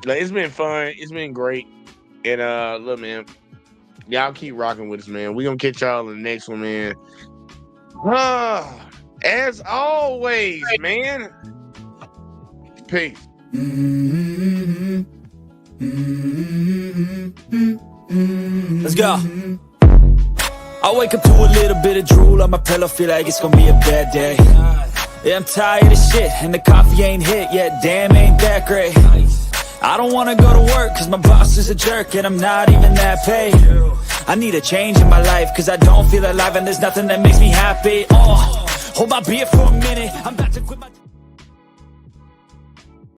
it's been fun. It's been great. And look, man, y'all keep rocking with us, man. We gonna catch y'all in the next one, man. As always, man. Peace. Let's go. I wake up to a little bit of drool on my pillow, feel like it's gonna be a bad day. Yeah, I'm tired of shit, and the coffee ain't hit yet, damn, ain't that great. I don't wanna go to work, cause my boss is a jerk, and I'm not even that paid. I need a change in my life, cause I don't feel alive, and there's nothing that makes me happy. Hold my beer for a minute, I'm about to quit my